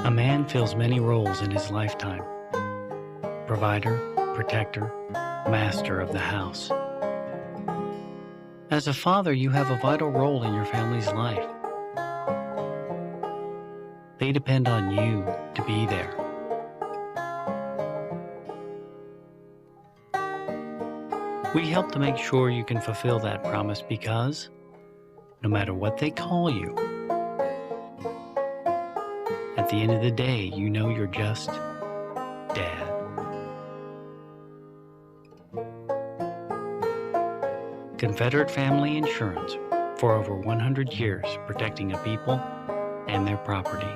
A man fills many roles in his lifetime: provider, protector, master of the house. As a father, you have a vital role in your family's life. They depend on you to be there. We help to make sure you can fulfill that promise because, no matter what they call you, at the end of the day, you know you're just Dad. Confederate Family Insurance, for over 100 years, protecting a people and their property.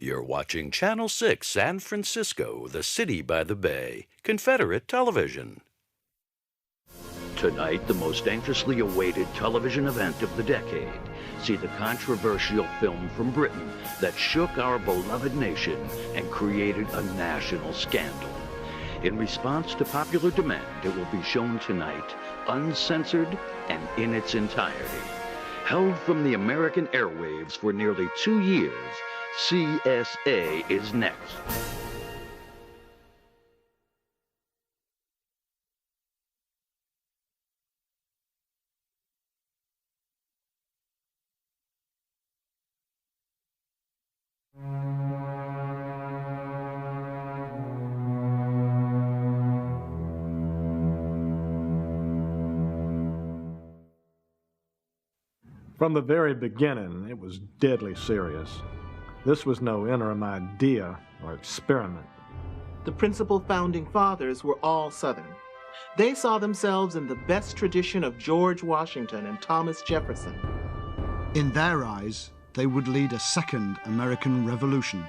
You're watching Channel 6 San Francisco, the city by the bay, Confederate television. Tonight, the most anxiously awaited television event of the decade. See the controversial film from Britain that shook our beloved nation and created a national scandal. In response to popular demand, it will be shown tonight, uncensored and in its entirety. Held from the American airwaves for nearly 2 years, CSA is next. From the very beginning, it was deadly serious. This was no interim idea or experiment. The principal founding fathers were all Southern. They saw themselves in the best tradition of George Washington and Thomas Jefferson. In their eyes, they would lead a second American Revolution.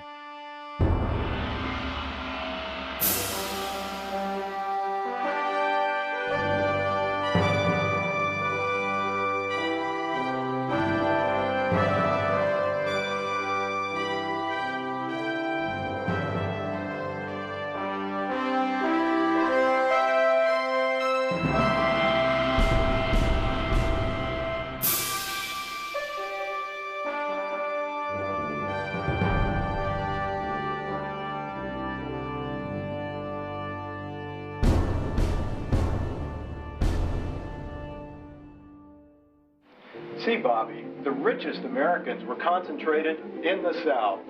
See, Bobby, the richest Americans were concentrated in the South.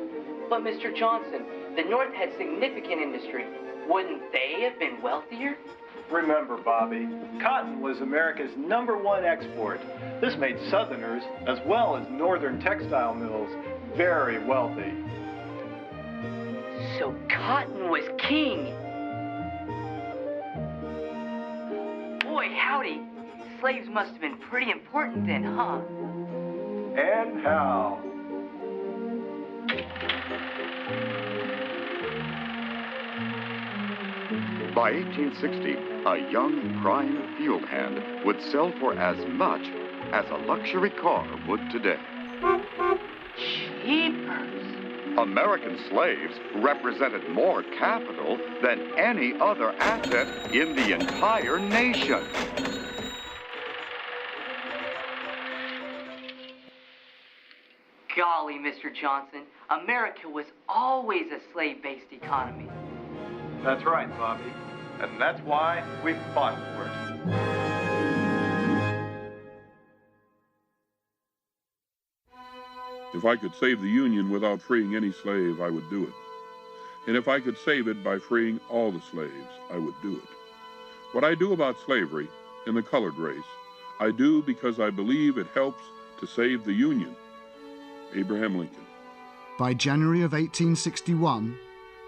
But, Mr. Johnson, the North had significant industry. Wouldn't they have been wealthier? Remember, Bobby, cotton was America's #1 export. This made Southerners, as well as Northern textile mills, very wealthy. So cotton was king. Boy, howdy. Slaves must have been pretty important then, huh? And how? By 1860, a young prime field hand would sell for as much as a luxury car would today. Jeepers. American slaves represented more capital than any other asset in the entire nation. Golly, Mr. Johnson, America was always a slave-based economy. That's right, Bobby. And that's why we fought for it. If I could save the Union without freeing any slave, I would do it. And if I could save it by freeing all the slaves, I would do it. What I do about slavery and the colored race, I do because I believe it helps to save the Union. Abraham Lincoln. By January of 1861,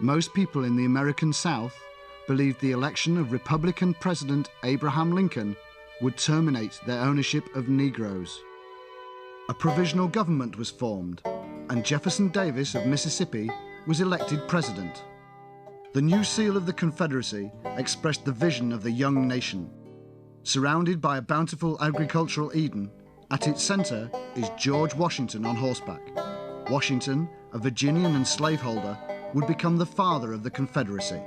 most people in the American South believed the election of Republican President Abraham Lincoln would terminate their ownership of Negroes. A provisional government was formed, and Jefferson Davis of Mississippi was elected president. The new seal of the Confederacy expressed the vision of the young nation. Surrounded by a bountiful agricultural Eden, at its center is George Washington on horseback. Washington, a Virginian and slaveholder, would become the father of the Confederacy.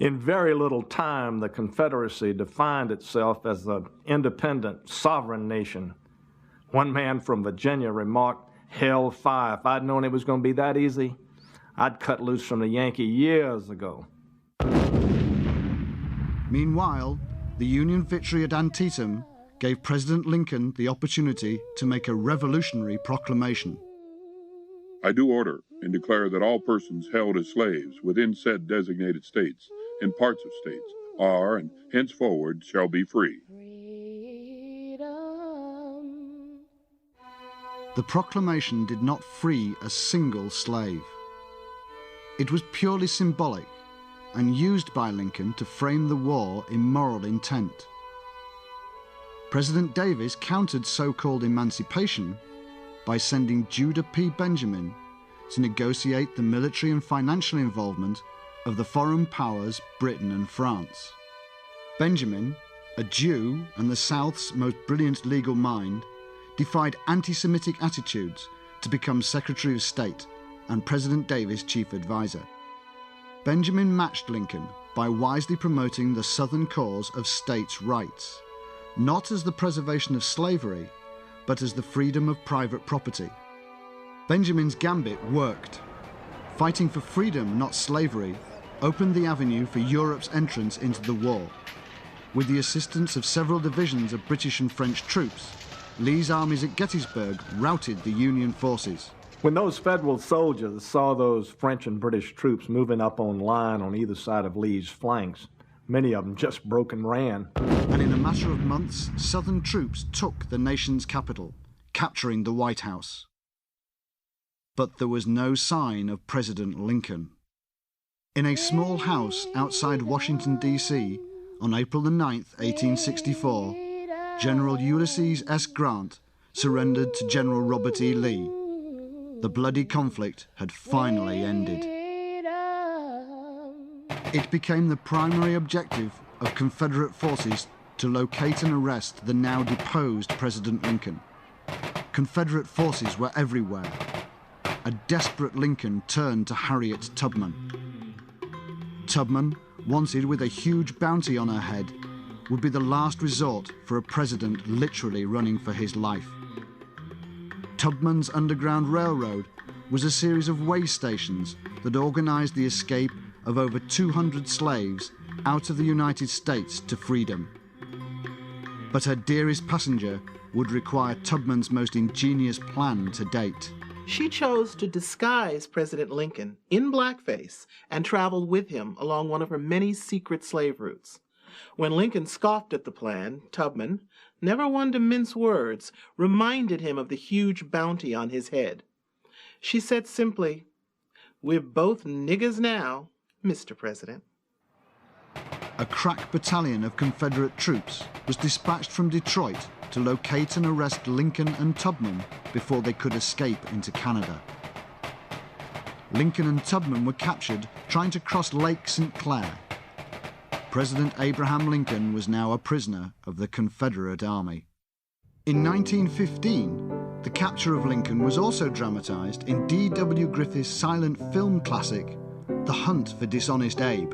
In very little time, the Confederacy defined itself as an independent, sovereign nation. One man from Virginia remarked, Hellfire. If I'd known it was going to be that easy, I'd cut loose from the Yankee years ago. Meanwhile, the Union victory at Antietam gave President Lincoln the opportunity to make a revolutionary proclamation. I do order and declare that all persons held as slaves within said designated states and parts of states are and henceforward shall be free. The proclamation did not free a single slave. It was purely symbolic and used by Lincoln to frame the war in moral intent. President Davis countered so-called emancipation by sending Judah P. Benjamin to negotiate the military and financial involvement of the foreign powers Britain and France. Benjamin, a Jew and the South's most brilliant legal mind, defied anti-Semitic attitudes to become Secretary of State and President Davis' chief advisor. Benjamin matched Lincoln by wisely promoting the Southern cause of states' rights, not as the preservation of slavery, but as the freedom of private property. Benjamin's gambit worked. Fighting for freedom, not slavery, opened the avenue for Europe's entrance into the war. With the assistance of several divisions of British and French troops, Lee's armies at Gettysburg routed the Union forces. When those Federal soldiers saw those French and British troops moving up on line on either side of Lee's flanks, many of them just broke and ran. And in a matter of months, Southern troops took the nation's capital, capturing the White House. But there was no sign of President Lincoln. In a small house outside Washington, D.C., on April the 9th, 1864, General Ulysses S. Grant surrendered to General Robert E. Lee. The bloody conflict had finally ended. It became the primary objective of Confederate forces to locate and arrest the now deposed President Lincoln. Confederate forces were everywhere. A desperate Lincoln turned to Harriet Tubman. Tubman, wanted with a huge bounty on her head, would be the last resort for a president literally running for his life. Tubman's Underground Railroad was a series of way stations that organized the escape of over 200 slaves out of the United States to freedom. But her dearest passenger would require Tubman's most ingenious plan to date. She chose to disguise President Lincoln in blackface and travel with him along one of her many secret slave routes. When Lincoln scoffed at the plan, Tubman, never one to mince words, reminded him of the huge bounty on his head. She said simply, "We're both niggas now, Mr. President." A crack battalion of Confederate troops was dispatched from Detroit to locate and arrest Lincoln and Tubman before they could escape into Canada. Lincoln and Tubman were captured trying to cross Lake St. Clair. President Abraham Lincoln was now a prisoner of the Confederate Army. In 1915, the capture of Lincoln was also dramatized in D.W. Griffith's silent film classic, The Hunt for Dishonest Abe.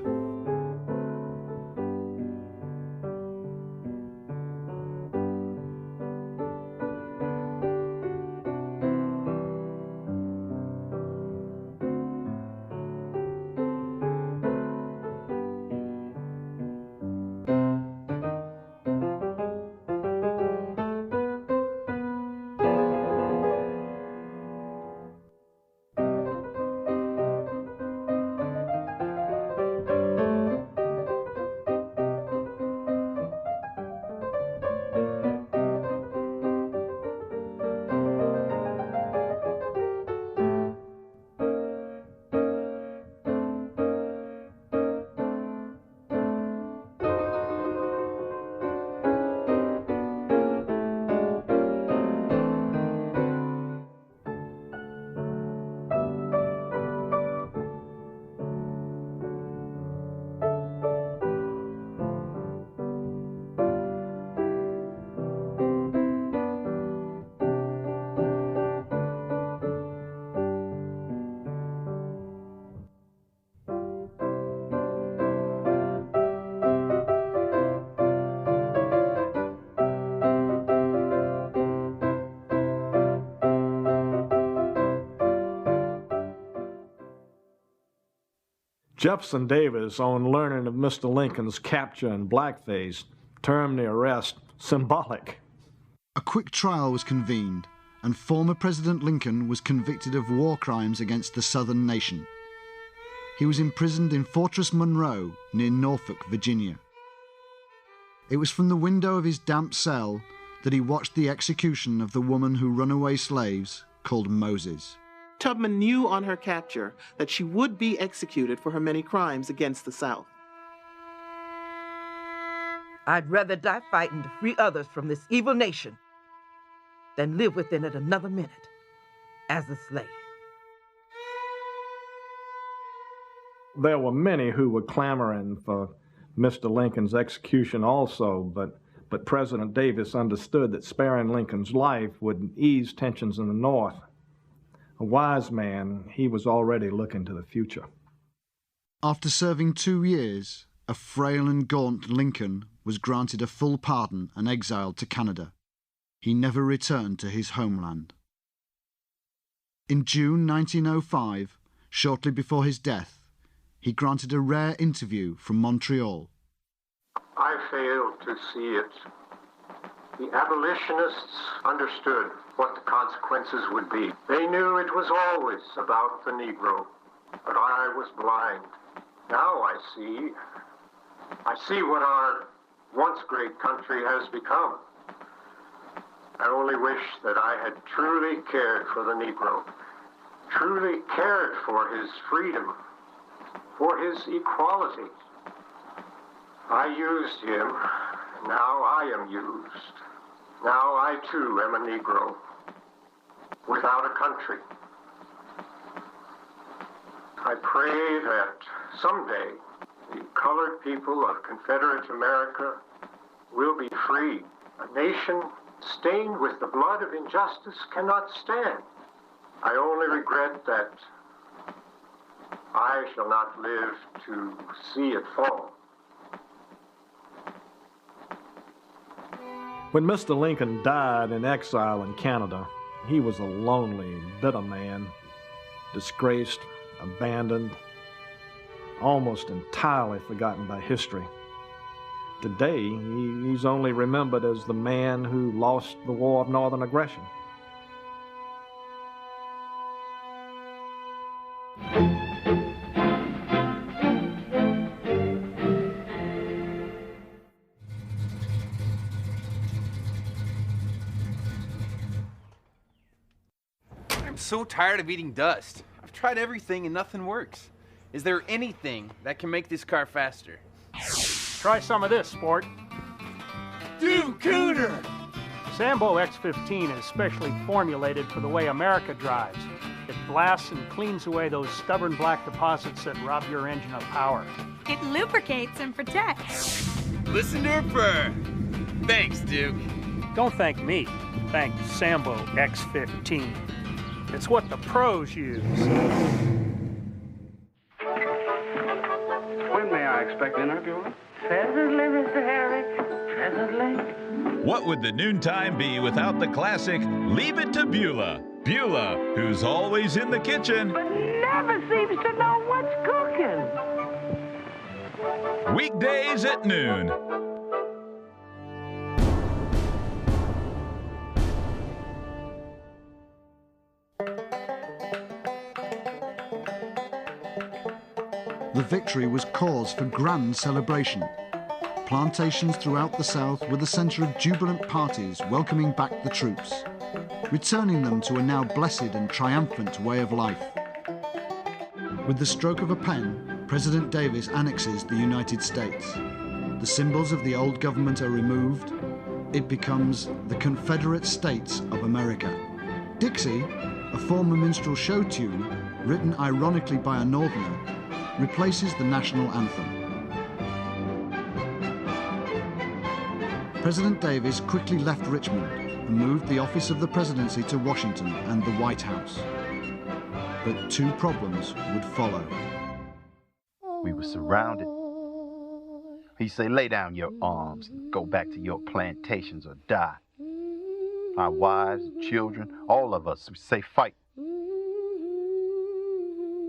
Jefferson Davis, on learning of Mr. Lincoln's capture in blackface, termed the arrest symbolic. A quick trial was convened, and former President Lincoln was convicted of war crimes against the Southern nation. He was imprisoned in Fortress Monroe near Norfolk, Virginia. It was from the window of his damp cell that he watched the execution of the woman who runaway slaves called Moses. Tubman knew on her capture that she would be executed for her many crimes against the South. I'd rather die fighting to free others from this evil nation than live within it another minute as a slave. There were many who were clamoring for Mr. Lincoln's execution also, but President Davis understood that sparing Lincoln's life would ease tensions in the North. A wise man, he was already looking to the future. After serving 2 years, a frail and gaunt Lincoln was granted a full pardon and exiled to Canada. He never returned to his homeland. In June 1905, shortly before his death, he granted a rare interview from Montreal. I failed to see it. The abolitionists understood what the consequences would be. They knew it was always about the Negro, but I was blind. Now I see what our once great country has become. I only wish that I had truly cared for the Negro, truly cared for his freedom, for his equality. I used him, now I am used. Now I too am a Negro, without a country. I pray that someday the colored people of Confederate America will be free. A nation stained with the blood of injustice cannot stand. I only regret that I shall not live to see it fall. When Mr. Lincoln died in exile in Canada, he was a lonely, bitter man, disgraced, abandoned, almost entirely forgotten by history. Today, he's only remembered as the man who lost the War of Northern Aggression. I'm so tired of eating dust. I've tried everything and nothing works. Is there anything that can make this car faster? Try some of this, sport. Dude, Cooter! Sambo X15 is specially formulated for the way America drives. It blasts and cleans away those stubborn black deposits that rob your engine of power. It lubricates and protects. Listen to her purr. Thanks, Duke. Don't thank me. Thank Sambo X15. It's what the pros use. When may I expect dinner, Beulah? Presently, Mr. Harry. Presently. What would the noontime be without the classic Leave It to Beulah? Beulah, who's always in the kitchen, but never seems to know what's cooking. Weekdays at noon. The victory was cause for grand celebration. Plantations throughout the South were the centre of jubilant parties welcoming back the troops, returning them to a now blessed and triumphant way of life. With the stroke of a pen, President Davis annexes the United States. The symbols of the old government are removed. It becomes the Confederate States of America. Dixie, a former minstrel show tune, written ironically by a Northerner, replaces the national anthem. President Davis quickly left Richmond and moved the office of the presidency to Washington and the White House. But two problems would follow. We were surrounded. He said, lay down your arms and go back to your plantations or die. Our wives, children, all of us, we say fight.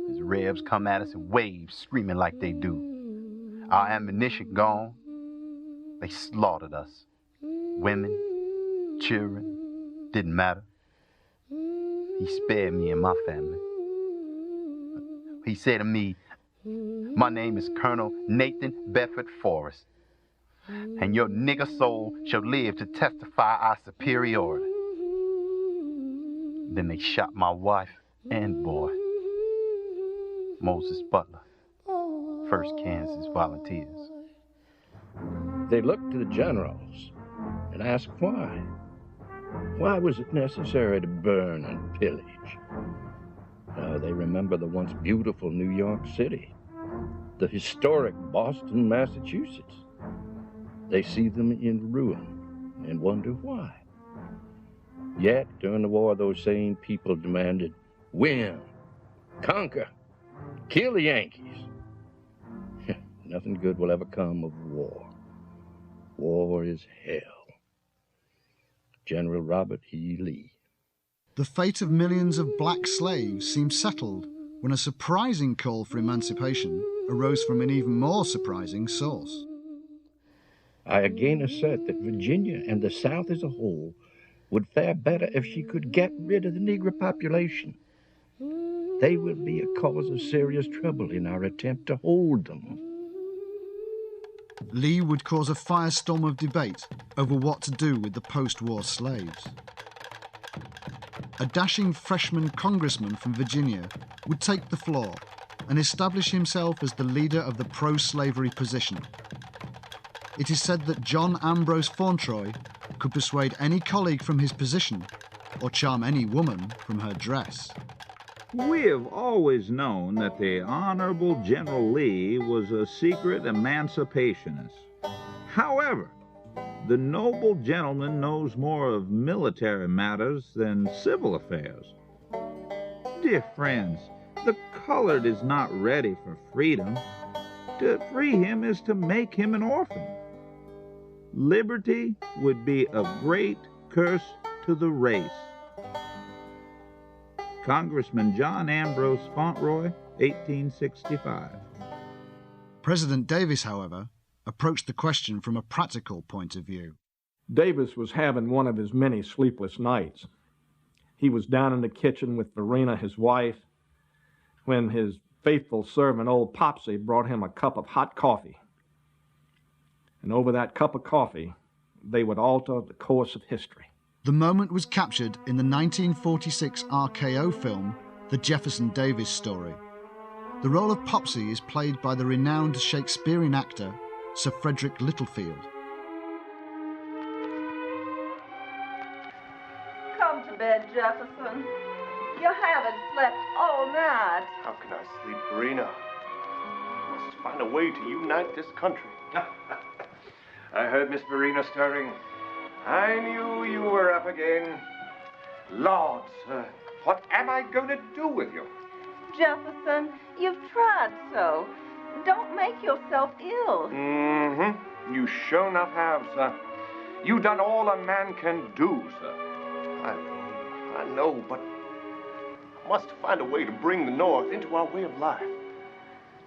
His Rebs come at us in waves, screaming like they do. Our ammunition gone. They slaughtered us. Women, children, didn't matter. He spared me and my family. He said to me, "My name is Colonel Nathan Bedford Forrest, and your nigger soul shall live to testify our superiority." Then they shot my wife and boy. Moses Butler, 1st Kansas Volunteers. They looked to the generals and asked why. Why was it necessary to burn and pillage? Now they remember the once beautiful New York City, the historic Boston, Massachusetts. They see them in ruin and wonder why. Yet, during the war, those same people demanded, win, conquer, kill the Yankees. Nothing good will ever come of war. War is hell. General Robert E. Lee. The fate of millions of black slaves seemed settled when a surprising call for emancipation arose from an even more surprising source. I again assert that Virginia and the South as a whole would fare better if she could get rid of the Negro population. They will be a cause of serious trouble in our attempt to hold them. Lee would cause a firestorm of debate over what to do with the post-war slaves. A dashing freshman congressman from Virginia would take the floor and establish himself as the leader of the pro-slavery position. It is said that John Ambrose Fauntroy could persuade any colleague from his position or charm any woman from her dress. We have always known that the Honorable General Lee was a secret emancipationist. However, the noble gentleman knows more of military matters than civil affairs. Dear friends, the colored is not ready for freedom. To free him is to make him an orphan. Liberty would be a great curse to the race. Congressman John Ambrose Fauntleroy, 1865. President Davis, however, approached the question from a practical point of view. Davis was having one of his many sleepless nights. He was down in the kitchen with Verena, his wife, when his faithful servant, old Popsy, brought him a cup of hot coffee. And over that cup of coffee, they would alter the course of history. The moment was captured in the 1946 RKO film, The Jefferson Davis Story. The role of Popsy is played by the renowned Shakespearean actor, Sir Frederick Littlefield. Come to bed, Jefferson. You haven't slept all night. How can I sleep, Verena? I must find a way to unite this country. I heard Miss Verena stirring. I knew you were up again. Lord, sir, what am I going to do with you? Jefferson, you've tried so. Don't make yourself ill. Mm-hmm. You sure enough have, sir. You've done all a man can do, sir. I know, but I must find a way to bring the North into our way of life.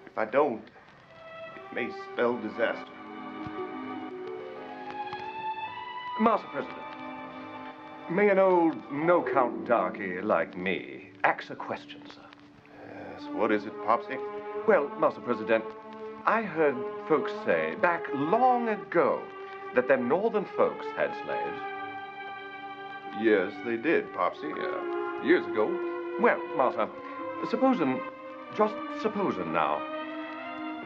If I don't, it may spell disaster. Master President, may an old no-count darky like me ask a question, sir? Yes, what is it, Popsy? Well, Master President, I heard folks say back long ago that them northern folks had slaves. Yes, they did, Popsy, years ago. Well, Master, just supposing now,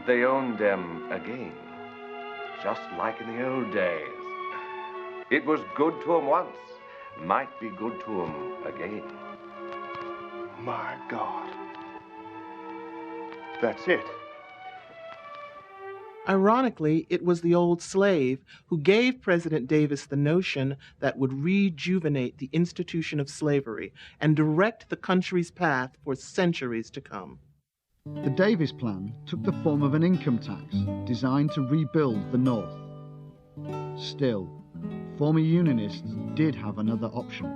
they owned them again, just like in the old days. It was good to 'em once, might be good to 'em again. My God. That's it. Ironically, it was the old slave who gave President Davis the notion that would rejuvenate the institution of slavery and direct the country's path for centuries to come. The Davis Plan took the form of an income tax designed to rebuild the North. Still, former Unionists did have another option.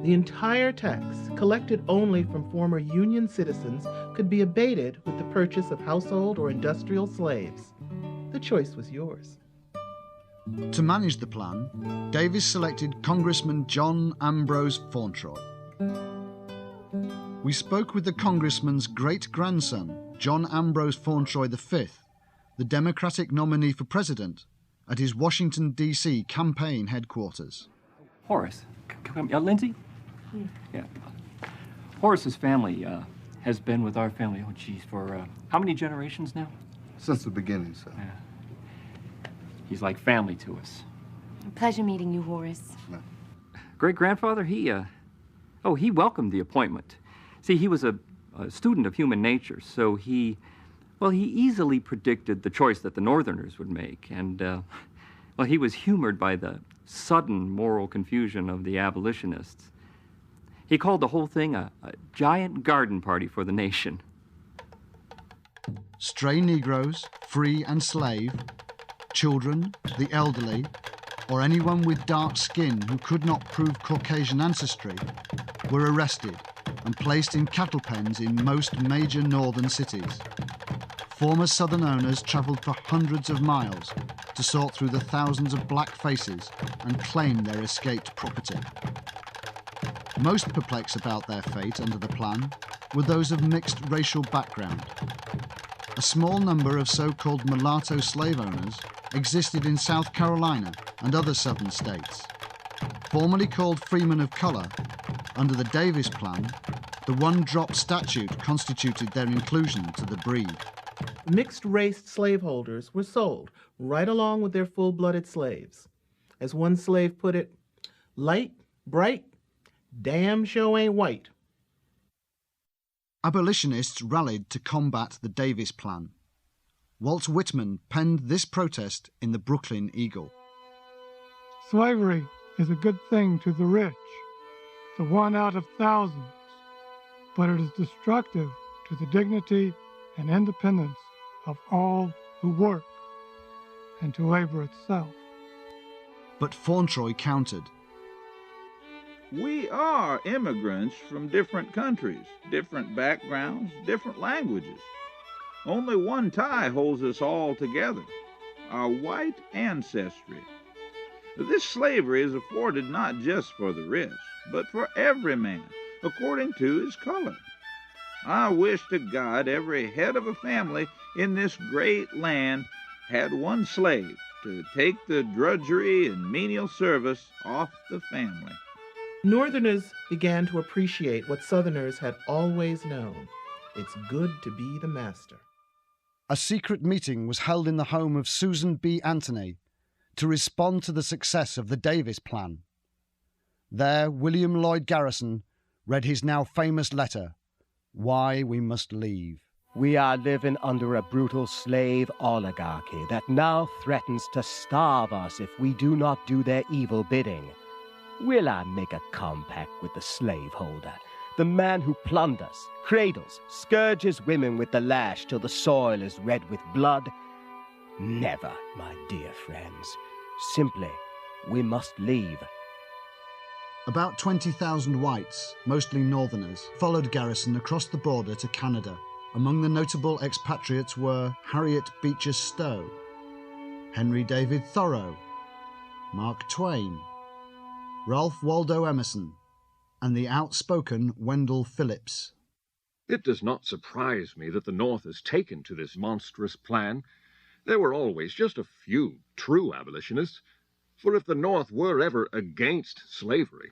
The entire tax, collected only from former Union citizens, could be abated with the purchase of household or industrial slaves. The choice was yours. To manage the plan, Davis selected Congressman John Ambrose Fauntroy. We spoke with the congressman's great-grandson, John Ambrose Fauntroy V, the Democratic nominee for president, at his Washington, D.C. campaign headquarters. Horace, Lindsay? Yeah. Horace's family has been with our family, oh geez, for how many generations now? Since the beginning, sir. Yeah. He's like family to us. Pleasure meeting you, Horace. Great-grandfather, he welcomed the appointment. See, he was a student of human nature, so he easily predicted the choice that the Northerners would make, and, he was humored by the sudden moral confusion of the abolitionists. He called the whole thing a giant garden party for the nation. Stray Negroes, free and slave, children, the elderly, or anyone with dark skin who could not prove Caucasian ancestry were arrested and placed in cattle pens in most major northern cities. Former Southern owners travelled for hundreds of miles to sort through the thousands of black faces and claim their escaped property. Most perplexed about their fate under the plan were those of mixed racial background. A small number of so-called mulatto slave owners existed in South Carolina and other southern states. Formerly called freemen of color, under the Davis Plan, the one-drop statute constituted their inclusion to the breed. Mixed-race slaveholders were sold right along with their full-blooded slaves. As one slave put it, light, bright, damn show ain't white. Abolitionists rallied to combat the Davis Plan. Walt Whitman penned this protest in the Brooklyn Eagle. Slavery is a good thing to the rich, the one out of thousands, but it is destructive to the dignity and independence of all who work and to labor itself. But Fauntroy countered. We are immigrants from different countries, different backgrounds, different languages. Only one tie holds us all together, our white ancestry. This slavery is afforded not just for the rich, but for every man, according to his color. I wish to God every head of a family in this great land had one slave to take the drudgery and menial service off the family. Northerners began to appreciate what Southerners had always known. It's good to be the master. A secret meeting was held in the home of Susan B. Anthony to respond to the success of the Davis Plan. There, William Lloyd Garrison read his now famous letter, Why We Must Leave. We are living under a brutal slave oligarchy that now threatens to starve us if we do not do their evil bidding. Will I make a compact with the slaveholder, the man who plunders, cradles, scourges women with the lash till the soil is red with blood? Never, my dear friends. Simply, we must leave. About 20,000 whites, mostly Northerners, followed Garrison across the border to Canada. Among the notable expatriates were Harriet Beecher Stowe, Henry David Thoreau, Mark Twain, Ralph Waldo Emerson, and the outspoken Wendell Phillips. It does not surprise me that the North has taken to this monstrous plan. There were always just a few true abolitionists, for if the North were ever against slavery,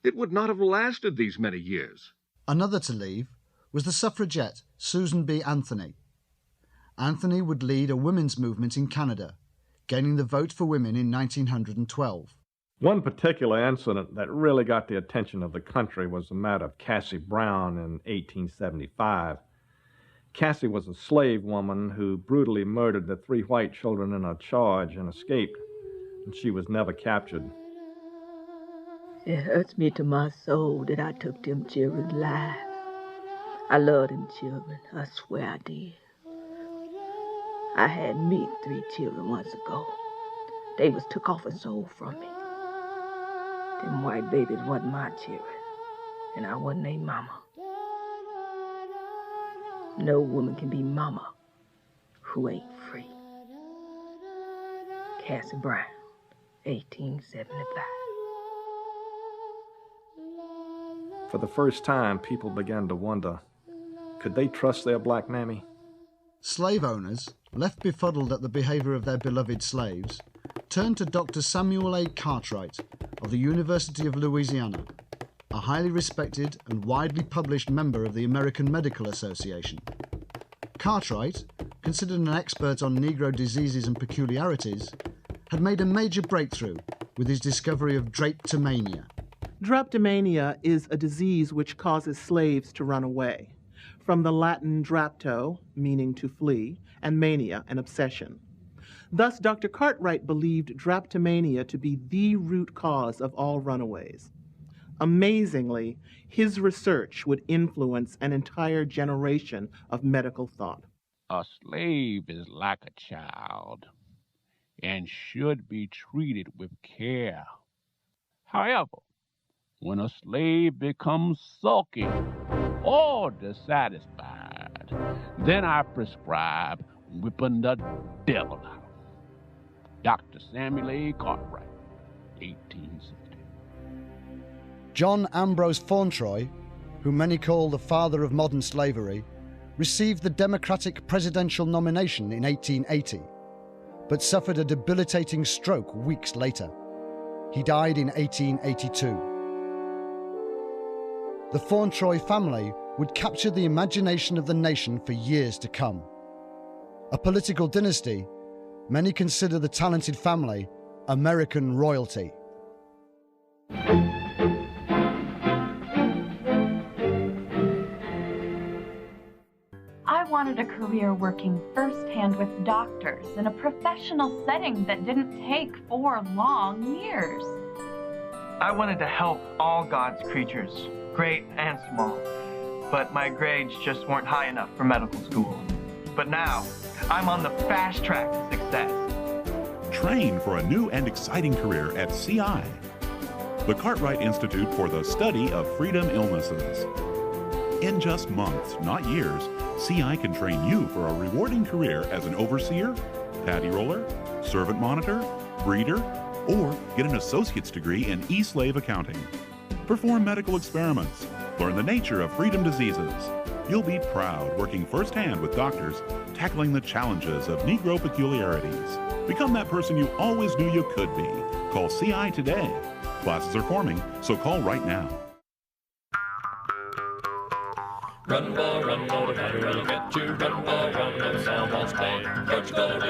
it would not have lasted these many years. Another to leave was the suffragette Susan B. Anthony. Anthony would lead a women's movement in Canada, gaining the vote for women in 1912. One particular incident that really got the attention of the country was the matter of Cassie Brown in 1875. Cassie was a slave woman who brutally murdered the 3 white children in her charge and escaped, and she was never captured. It hurts me to my soul that I took them children's lives. I love them children, I swear I did. I had me 3 children once ago. They was took off and sold from me. Them white babies wasn't my children. and I wasn't a mama. No woman can be mama who ain't free. Cassie Brown, 1875. For the first time, people began to wonder, could they trust their black mammy? Slave owners, left befuddled at the behavior of their beloved slaves, turned to Dr. Samuel A. Cartwright of the University of Louisiana, a highly respected and widely published member of the American Medical Association. Cartwright, considered an expert on Negro diseases and peculiarities, had made a major breakthrough with his discovery of drapetomania. Drapetomania is a disease which causes slaves to run away, from the Latin drapto, meaning to flee, and mania, an obsession. Thus, Dr. Cartwright believed drapetomania to be the root cause of all runaways. Amazingly, his research would influence an entire generation of medical thought. A slave is like a child and should be treated with care. However, when a slave becomes sulky or dissatisfied, then I prescribe whipping the devil out. Dr. Samuel A. Cartwright, 1860. John Ambrose Fauntroy, whom many call the father of modern slavery, received the Democratic presidential nomination in 1880, but suffered a debilitating stroke weeks later. He died in 1882. The Fauntroy family would capture the imagination of the nation for years to come. A political dynasty, many consider the talented family American royalty. I wanted a career working firsthand with doctors in a professional setting that didn't take 4 long years. I wanted to help all God's creatures, great and small, but my grades just weren't high enough for medical school. But now, I'm on the fast track to success. Train for a new and exciting career at CI, the Cartwright Institute for the Study of Freedom Illnesses. In just months, not years, CI can train you for a rewarding career as an overseer, paddy roller, servant monitor, breeder, or get an associate's degree in e-slave accounting. Perform medical experiments, learn the nature of freedom diseases. You'll be proud working firsthand with doctors, tackling the challenges of Negro peculiarities. Become that person you always knew you could be. Call CI today. Classes are forming, so call right now. Run, boy, run, boy, the battery will get you. Run, boy, run, no someone's play. What you gonna do?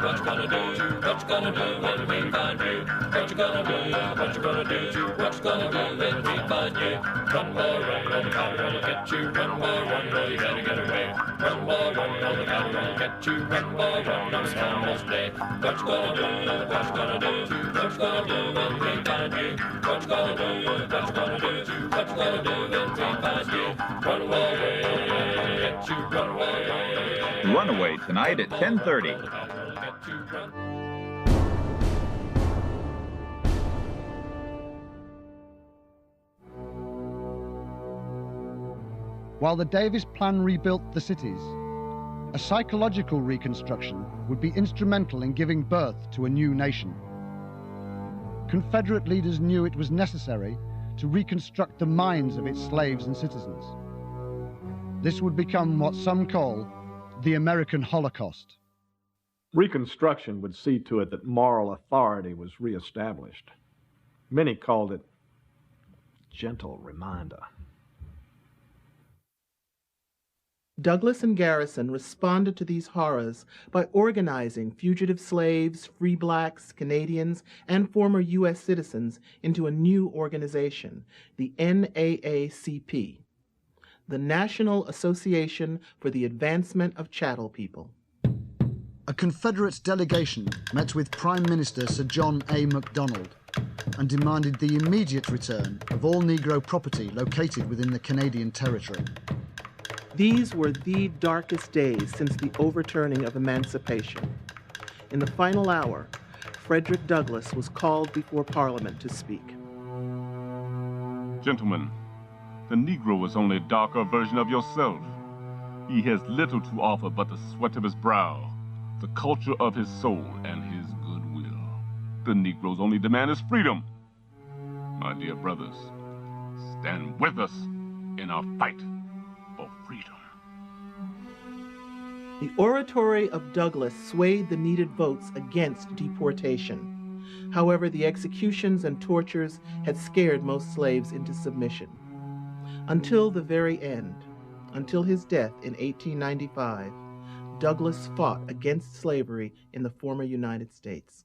What you gonna do? What you gonna do when we find you? What you gonna do? What you gonna do? What you gonna do when we find you? Run, boy, run, no the battery will get you. Run, boy, run, no you gotta get away. Run, boy, run, no the battery will get you. Run, boy, run, no someone's play. What you gonna do? What you gonna do? What you gonna do when we find you? What you gonna do? What you gonna do? What you gonna do when we find you? Run away. Runaway tonight at 10:30. While the Davis Plan rebuilt the cities, a psychological reconstruction would be instrumental in giving birth to a new nation. Confederate leaders knew it was necessary to reconstruct the minds of its slaves and citizens. This would become what some call the American Holocaust. Reconstruction would see to it that moral authority was reestablished. Many called it gentle reminder. Douglas and Garrison responded to these horrors by organizing fugitive slaves, free blacks, Canadians, and former U.S. citizens into a new organization, the NAACP, the National Association for the Advancement of Chattel People. A Confederate delegation met with Prime Minister Sir John A. Macdonald and demanded the immediate return of all Negro property located within the Canadian territory. These were the darkest days since the overturning of emancipation. In the final hour, Frederick Douglass was called before Parliament to speak. Gentlemen, The Negro is only a darker version of yourself. He has little to offer but the sweat of his brow, the culture of his soul, and his goodwill. The Negro's only demand is freedom. My dear brothers, stand with us in our fight for freedom. The oratory of Douglas swayed the needed votes against deportation. However, the executions and tortures had scared most slaves into submission. Until the very end, until his death in 1895, Douglas fought against slavery in the former United States.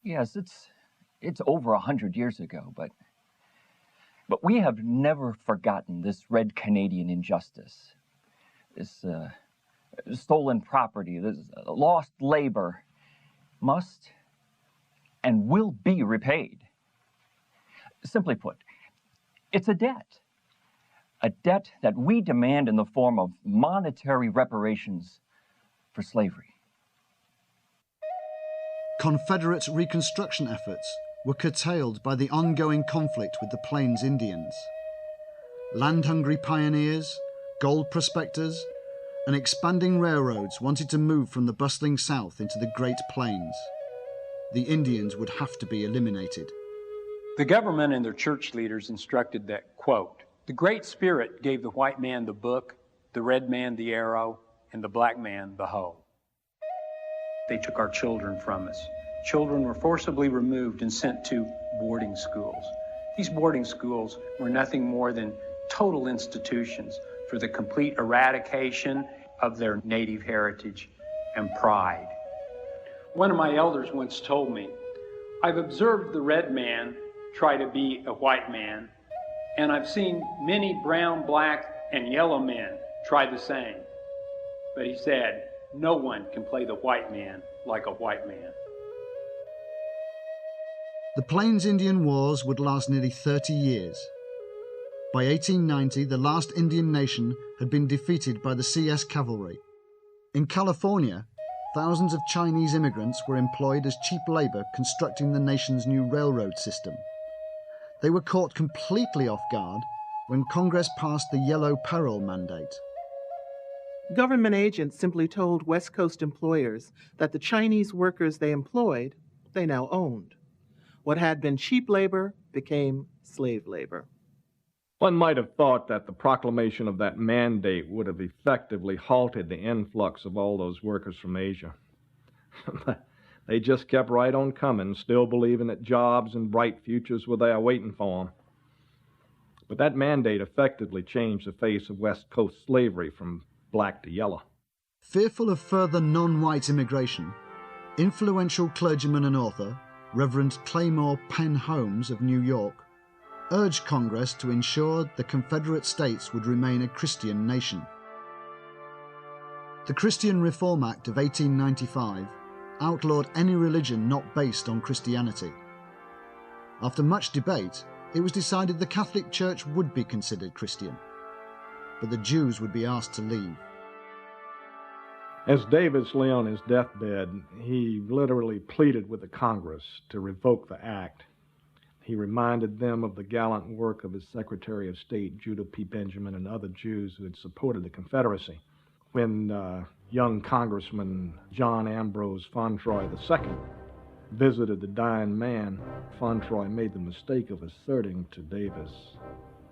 Yes, it's over 100 years ago, but we have never forgotten this red Canadian injustice, this stolen property, this lost labor must and will be repaid. Simply put, it's a debt that we demand in the form of monetary reparations for slavery. Confederate Reconstruction efforts were curtailed by the ongoing conflict with the Plains Indians. Land-hungry pioneers, gold prospectors, and expanding railroads wanted to move from the bustling South into the Great Plains. The Indians would have to be eliminated. The government and their church leaders instructed that, quote, "The Great Spirit gave the white man the book, the red man the arrow, and the black man the hoe." They took our children from us. Children were forcibly removed and sent to boarding schools. These boarding schools were nothing more than total institutions for the complete eradication of their native heritage and pride. One of my elders once told me, "I've observed the red man try to be a white man, and I've seen many brown, black, and yellow men try the same." But he said, "No one can play the white man like a white man." The Plains Indian Wars would last nearly 30 years. By 1890, the last Indian nation had been defeated by the CS Cavalry. In California, thousands of Chinese immigrants were employed as cheap labor constructing the nation's new railroad system. They were caught completely off guard when Congress passed the Yellow Peril Mandate. Government agents simply told West Coast employers that the Chinese workers they employed, they now owned. What had been cheap labor became slave labor. One might have thought that the proclamation of that mandate would have effectively halted the influx of all those workers from Asia. They just kept right on coming, still believing that jobs and bright futures were there waiting for them. But that mandate effectively changed the face of West Coast slavery from black to yellow. Fearful of further non-white immigration, influential clergyman and author, Reverend Claymore Penn Holmes of New York, urged Congress to ensure the Confederate States would remain a Christian nation. The Christian Reform Act of 1895 outlawed any religion not based on Christianity. After much debate, it was decided the Catholic Church would be considered Christian, but the Jews would be asked to leave. As Davis lay on his deathbed, he literally pleaded with the Congress to revoke the act. He reminded them of the gallant work of his Secretary of State, Judah P. Benjamin, and other Jews who had supported the Confederacy. When young Congressman John Ambrose Fauntroy II visited the dying man, Fauntroy made the mistake of asserting to Davis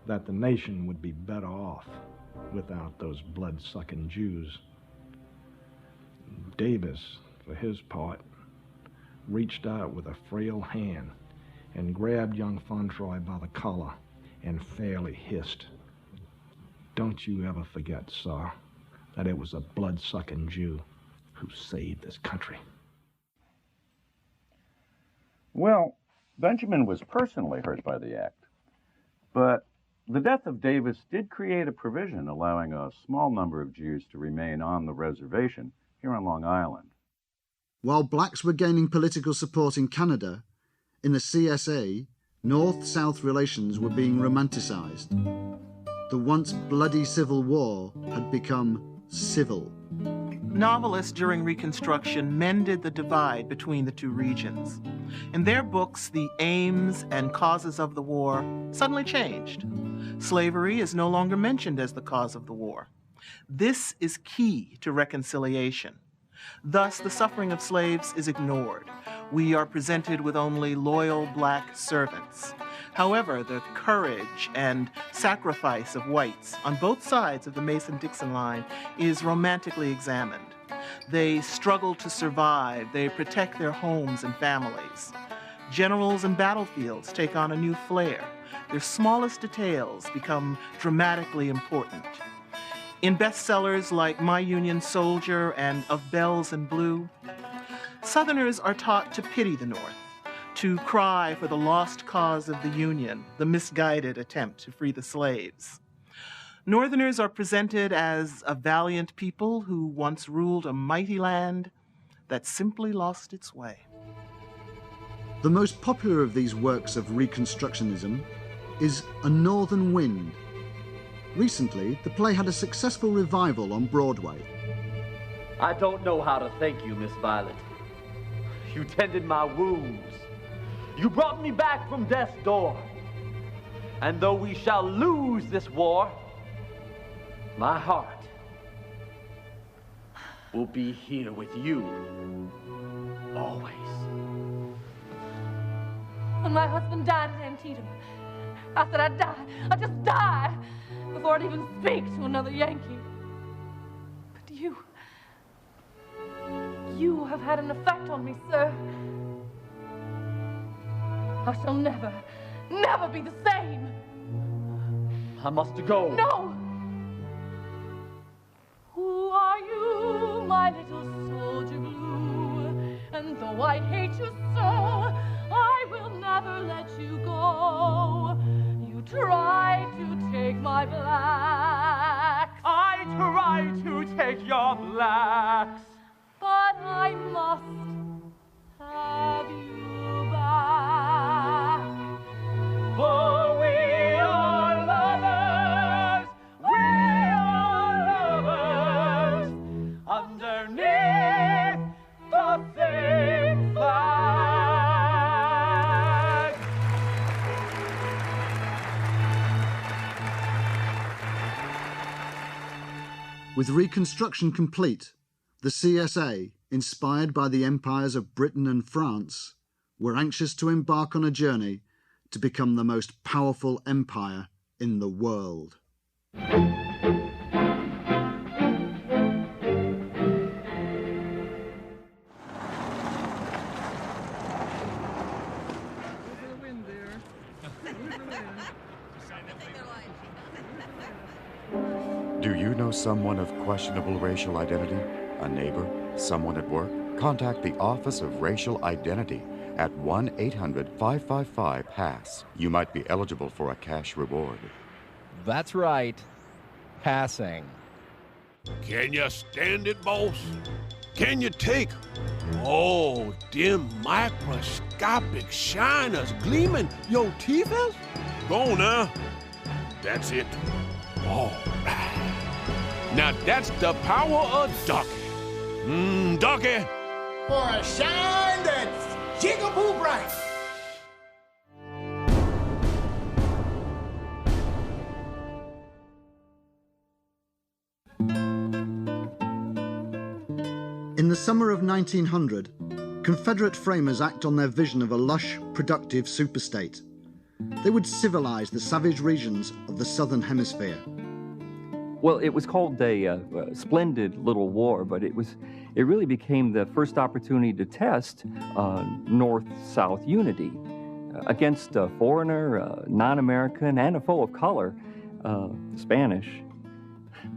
that the nation would be better off without those blood-sucking Jews. Davis, for his part, reached out with a frail hand and grabbed young Fauntroy by the collar and fairly hissed, "Don't you ever forget, sir, that it was a blood-sucking Jew who saved this country." Well, Benjamin was personally hurt by the act, but the death of Davis did create a provision allowing a small number of Jews to remain on the reservation here on Long Island. While blacks were gaining political support in Canada, in the CSA, North-South relations were being romanticized. The once bloody Civil War had become civil. Novelists during Reconstruction mended the divide between the two regions. In their books, the aims and causes of the war suddenly changed. Slavery is no longer mentioned as the cause of the war. This is key to reconciliation. Thus, the suffering of slaves is ignored. We are presented with only loyal black servants. However, the courage and sacrifice of whites on both sides of the Mason-Dixon line is romantically examined. They struggle to survive. They protect their homes and families. Generals and battlefields take on a new flair. Their smallest details become dramatically important. In bestsellers like My Union Soldier and Of Bells and Blue, Southerners are taught to pity the North, to cry for the lost cause of the Union, the misguided attempt to free the slaves. Northerners are presented as a valiant people who once ruled a mighty land that simply lost its way. The most popular of these works of Reconstructionism is A Northern Wind. Recently, the play had a successful revival on Broadway. I don't know how to thank you, Miss Violet. You tended my wounds. You brought me back from death's door. And though we shall lose this war, my heart will be here with you always. When my husband died at Antietam, I said I'd die. I'd just die before I'd even speak to another Yankee. But you have had an effect on me, sir. I shall never, never be the same. I must go. No! Who are you, my little soldier blue? And though I hate you so, I will never let you go. You try to take my blacks. I try to take your blacks. But I must have you back. For we are lovers. We are lovers. Underneath the same flag. With Reconstruction complete, the CSA, inspired by the empires of Britain and France, were anxious to embark on a journey to become the most powerful empire in the world. Do you know someone of questionable racial identity? A neighbor? Someone at work? Contact the Office of Racial Identity at 1-800-555-PASS. You might be eligible for a cash reward. That's right. Passing. Can you stand it, boss? Can you take, them microscopic shiners gleaming your teeth is? Go on now. That's it. All right. Now that's the power of Ducky. Ducky. For a shine that's jigaboo bright. In the summer of 1900, Confederate framers act on their vision of a lush, productive superstate. They would civilize the savage regions of the Southern Hemisphere. Well, it was called a splendid little war, but it really became the first opportunity to test North-South unity against a foreigner, non-American, and a foe of color, the Spanish.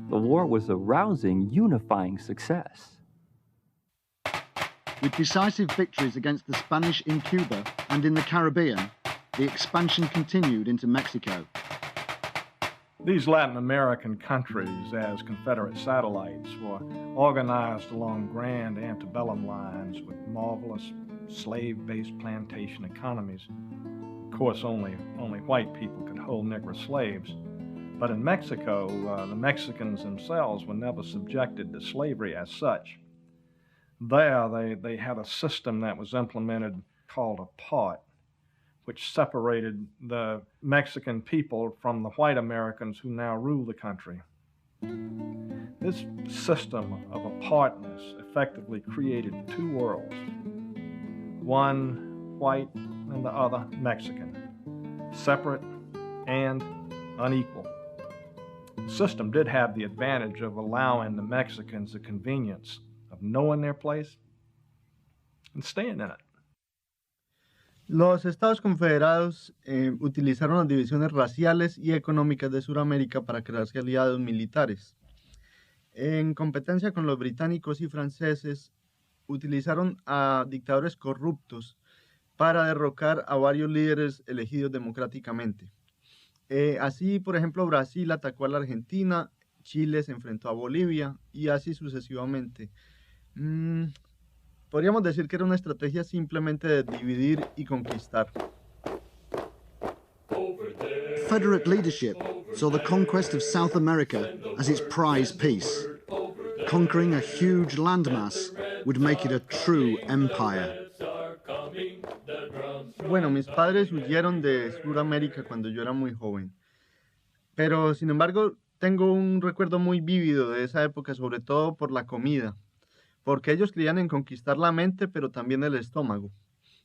The war was a rousing, unifying success. With decisive victories against the Spanish in Cuba and in the Caribbean, the expansion continued into Mexico. These Latin American countries, as Confederate satellites, were organized along grand antebellum lines with marvelous slave-based plantation economies. Of course, only white people could hold Negro slaves. But in Mexico, the Mexicans themselves were never subjected to slavery as such. There, they had a system that was implemented called a part, which separated the Mexican people from the white Americans who now rule the country. This system of apartness effectively created two worlds, one white and the other Mexican, separate and unequal. The system did have the advantage of allowing the Mexicans the convenience of knowing their place and staying in it. Los Estados Confederados utilizaron las divisiones raciales y económicas de Sudamérica para crearse aliados militares. En competencia con los británicos y franceses, utilizaron a dictadores corruptos para derrocar a varios líderes elegidos democráticamente. Así, por ejemplo, Brasil atacó a la Argentina, Chile se enfrentó a Bolivia y así sucesivamente. Podríamos decir que era una estrategia simplemente de dividir y conquistar. Confederate leadership saw the conquest of South America as its prize piece. Conquering a huge landmass would make it a true empire. Bueno, mis padres huyeron de Sudamérica cuando yo era muy joven. Pero, sin embargo, tengo un recuerdo muy vívido de esa época, sobre todo por la comida. Porque ellos creían en conquistar la mente, pero también el estómago.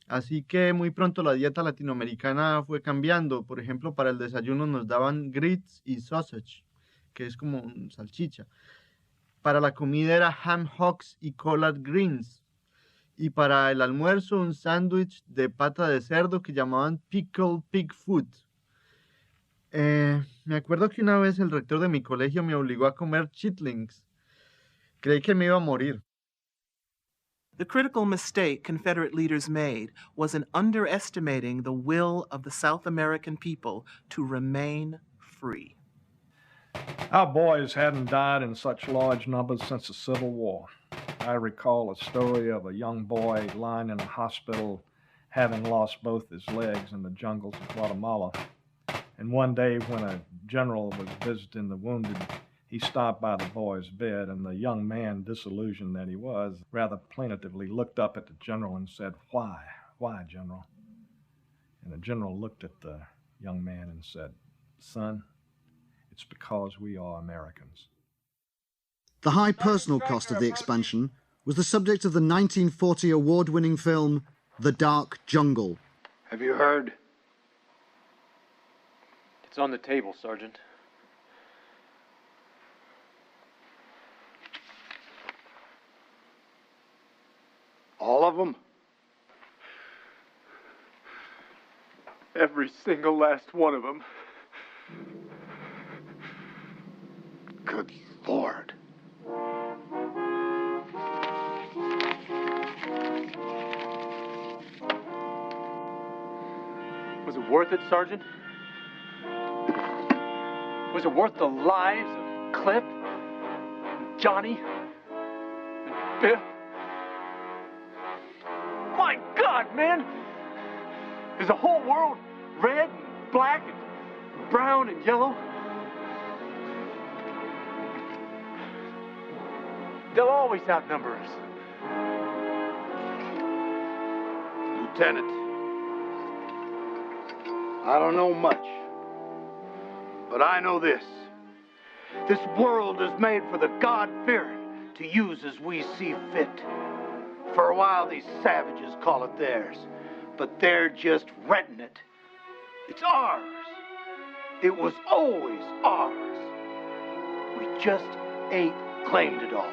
Así que muy pronto la dieta latinoamericana fue cambiando. Por ejemplo, para el desayuno nos daban grits y sausage, que es como salchicha. Para la comida era ham hocks y collard greens. Y para el almuerzo un sándwich de pata de cerdo que llamaban pickled pig foot. Me acuerdo que una vez el rector de mi colegio me obligó a comer chitlings. Creí que me iba a morir. The critical mistake Confederate leaders made was in underestimating the will of the South American people to remain free. Our boys hadn't died in such large numbers since the Civil War. I recall a story of a young boy lying in a hospital having lost both his legs in the jungles of Guatemala. And one day when a general was visiting the wounded, he stopped by the boy's bed, and the young man, disillusioned that he was, rather plaintively looked up at the general and said, "Why? Why, General?" And the general looked at the young man and said, "Son, it's because we are Americans." The high personal cost of the expansion was the subject of the 1940 award-winning film The Dark Jungle. Have you heard? It's on the table, Sergeant. All of them? Every single last one of them. Good Lord. Was it worth it, Sergeant? Was it worth the lives of Cliff, and Johnny, and Bill? My God, man! Is the whole world red and black and brown and yellow? They'll always outnumber us. Lieutenant, I don't know much, but I know this. This world is made for the God-fearing to use as we see fit. For a while, these savages call it theirs, but they're just renting it. It's ours. It was always ours. We just ain't claimed it all.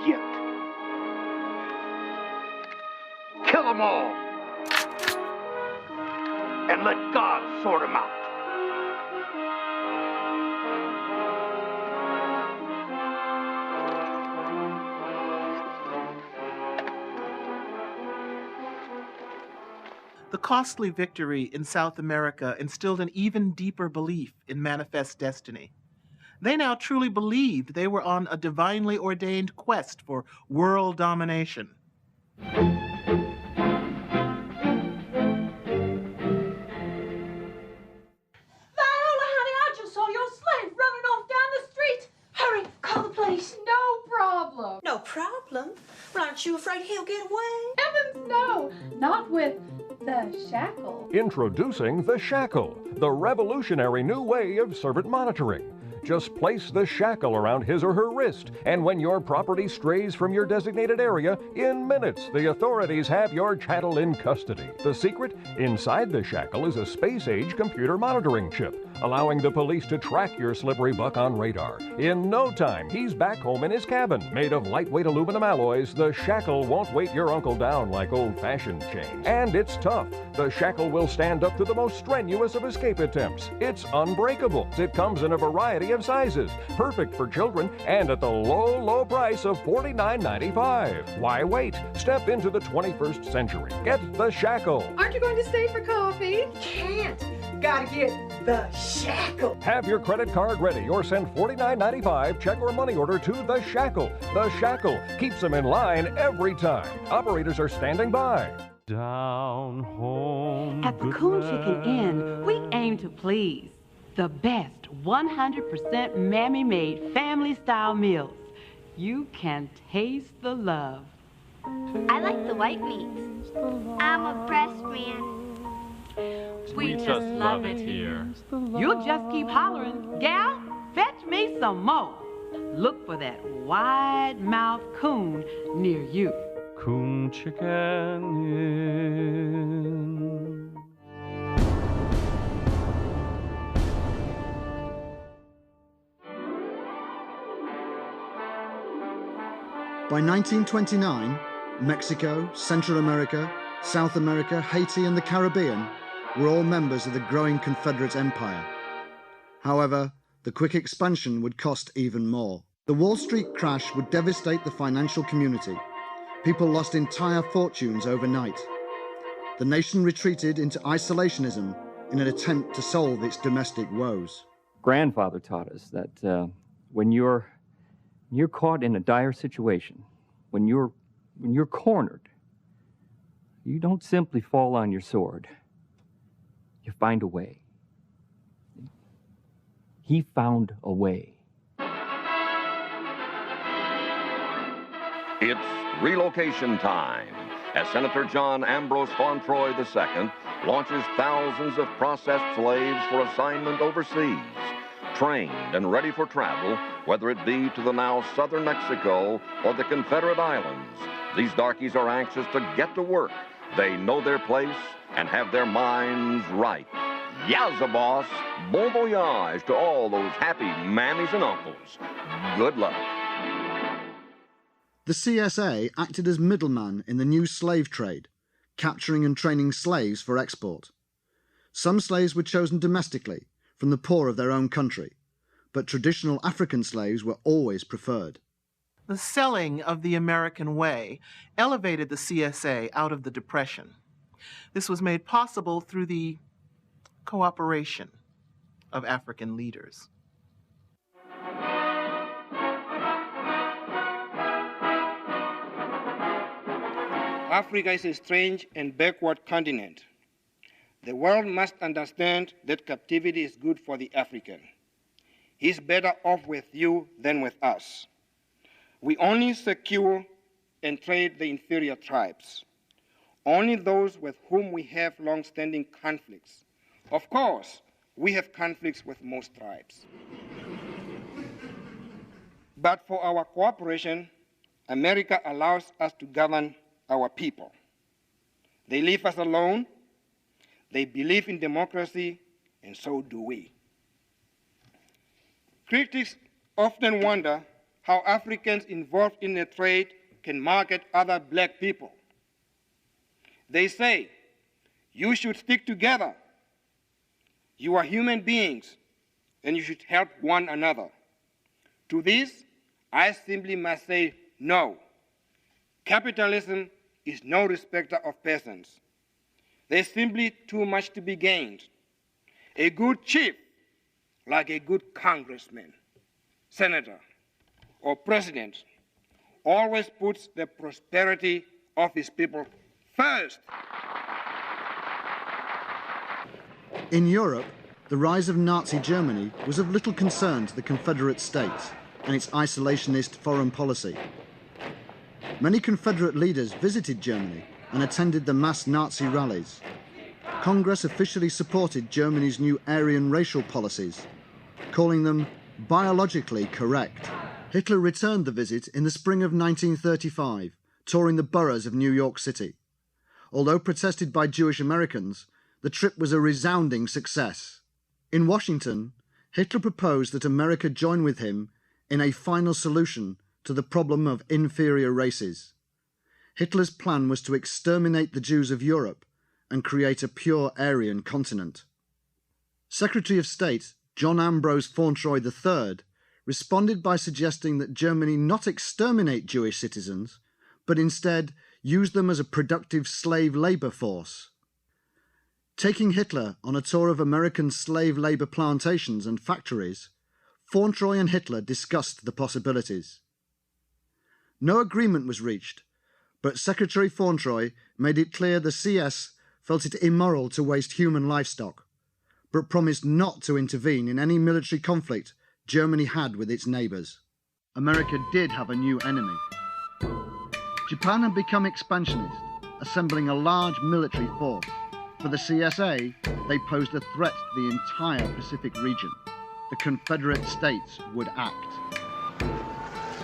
Yet. Kill them all. And let God sort them out. The costly victory in South America instilled an even deeper belief in manifest destiny. They now truly believed they were on a divinely ordained quest for world domination. Viola, honey, I just saw your slave running off down the street. Hurry, call the police. No problem. No problem? Well, aren't you afraid he'll get away? Heavens, no. Not with The shackle. Introducing the shackle, the revolutionary new way of servant monitoring. Just place the shackle around his or her wrist, and when your property strays from your designated area, in minutes the authorities have your chattel in custody. The secret? Inside the shackle is a space-age computer monitoring chip, allowing the police to track your slippery buck on radar. In no time, he's back home in his cabin. Made of lightweight aluminum alloys, the shackle won't weight your uncle down like old-fashioned chains. And it's tough. The shackle will stand up to the most strenuous of escape attempts. It's unbreakable. It comes in a variety of sizes, perfect for children, and at the low, low price of $49.95. Why wait? Step into the 21st century. Get the shackle. Aren't you going to stay for coffee? Can't. Gotta get the shackle. Have your credit card ready or send $49.95 check or money order to the shackle. The shackle keeps them in line every time. Operators are standing by. Down home. At the Coon Chicken Inn, we aim to please. The best 100% mammy-made family-style meals. You can taste the love. I like the white meats. I'm a breast man. We just love it here. You'll just keep hollering, gal, fetch me some more. Look for that wide-mouthed coon near you. Coon Chicken Inn. By 1929, Mexico, Central America, South America, Haiti, and the Caribbean were all members of the growing Confederate empire. However, the quick expansion would cost even more. The Wall Street crash would devastate the financial community. People lost entire fortunes overnight. The nation retreated into isolationism in an attempt to solve its domestic woes. Grandfather taught us that when you're caught in a dire situation, when you're cornered, you don't simply fall on your sword. You find a way. He found a way. It's relocation time as Senator John Ambrose Fauntroy II launches thousands of processed slaves for assignment overseas, trained and ready for travel, whether it be to the now southern Mexico or the Confederate Islands. These darkies are anxious to get to work. They know their place and have their minds right. Yowza, boss. Bon voyage to all those happy mammies and uncles. Good luck. The CSA acted as middleman in the new slave trade, capturing and training slaves for export. Some slaves were chosen domestically, from the poor of their own country, but traditional African slaves were always preferred. The selling of the American way elevated the CSA out of the Depression. This was made possible through the cooperation of African leaders. Africa is a strange and backward continent. The world must understand that captivity is good for the African. He's better off with you than with us. We only secure and trade the inferior tribes, only those with whom we have long-standing conflicts. Of course, we have conflicts with most tribes. But for our cooperation, America allows us to govern our people. They leave us alone. They believe in democracy, and so do we. Critics often wonder how Africans involved in the trade can market other black people. They say, you should stick together. You are human beings, and you should help one another. To this, I simply must say no. Capitalism is no respecter of persons. There's simply too much to be gained. A good chief, like a good congressman, senator, or president, always puts the prosperity of his people first. In Europe, the rise of Nazi Germany was of little concern to the Confederate States and its isolationist foreign policy. Many Confederate leaders visited Germany and attended the mass Nazi rallies. Congress officially supported Germany's new Aryan racial policies, calling them biologically correct. Hitler returned the visit in the spring of 1935, touring the boroughs of New York City. Although protested by Jewish Americans, the trip was a resounding success. In Washington, Hitler proposed that America join with him in a final solution to the problem of inferior races. Hitler's plan was to exterminate the Jews of Europe and create a pure Aryan continent. Secretary of State John Ambrose Fauntroy III responded by suggesting that Germany not exterminate Jewish citizens, but instead use them as a productive slave labour force. Taking Hitler on a tour of American slave labour plantations and factories, Fauntroy and Hitler discussed the possibilities. No agreement was reached, but Secretary Fauntroy made it clear the CS felt it immoral to waste human livestock, but promised not to intervene in any military conflict Germany had with its neighbours. America did have a new enemy. Japan had become expansionist, assembling a large military force. For the CSA, they posed a threat to the entire Pacific region. The Confederate States would act.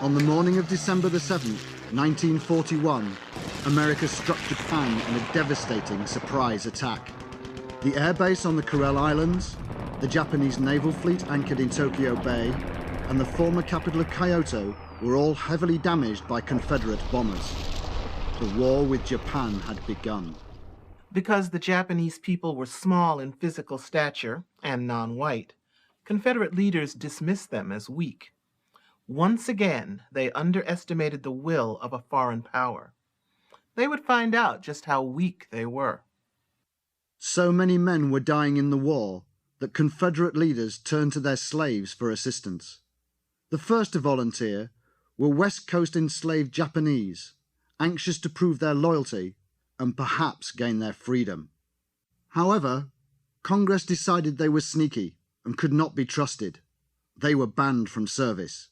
On the morning of December the 7th, 1941, America struck Japan in a devastating surprise attack. The airbase on the Kuril Islands, the Japanese naval fleet anchored in Tokyo Bay, and the former capital of Kyoto were all heavily damaged by Confederate bombers. The war with Japan had begun. Because the Japanese people were small in physical stature and non-white, Confederate leaders dismissed them as weak. Once again, they underestimated the will of a foreign power. They would find out just how weak they were. So many men were dying in the war that Confederate leaders turned to their slaves for assistance. The first to volunteer were West Coast enslaved Japanese, anxious to prove their loyalty and perhaps gain their freedom. However, Congress decided they were sneaky and could not be trusted. They were banned from service.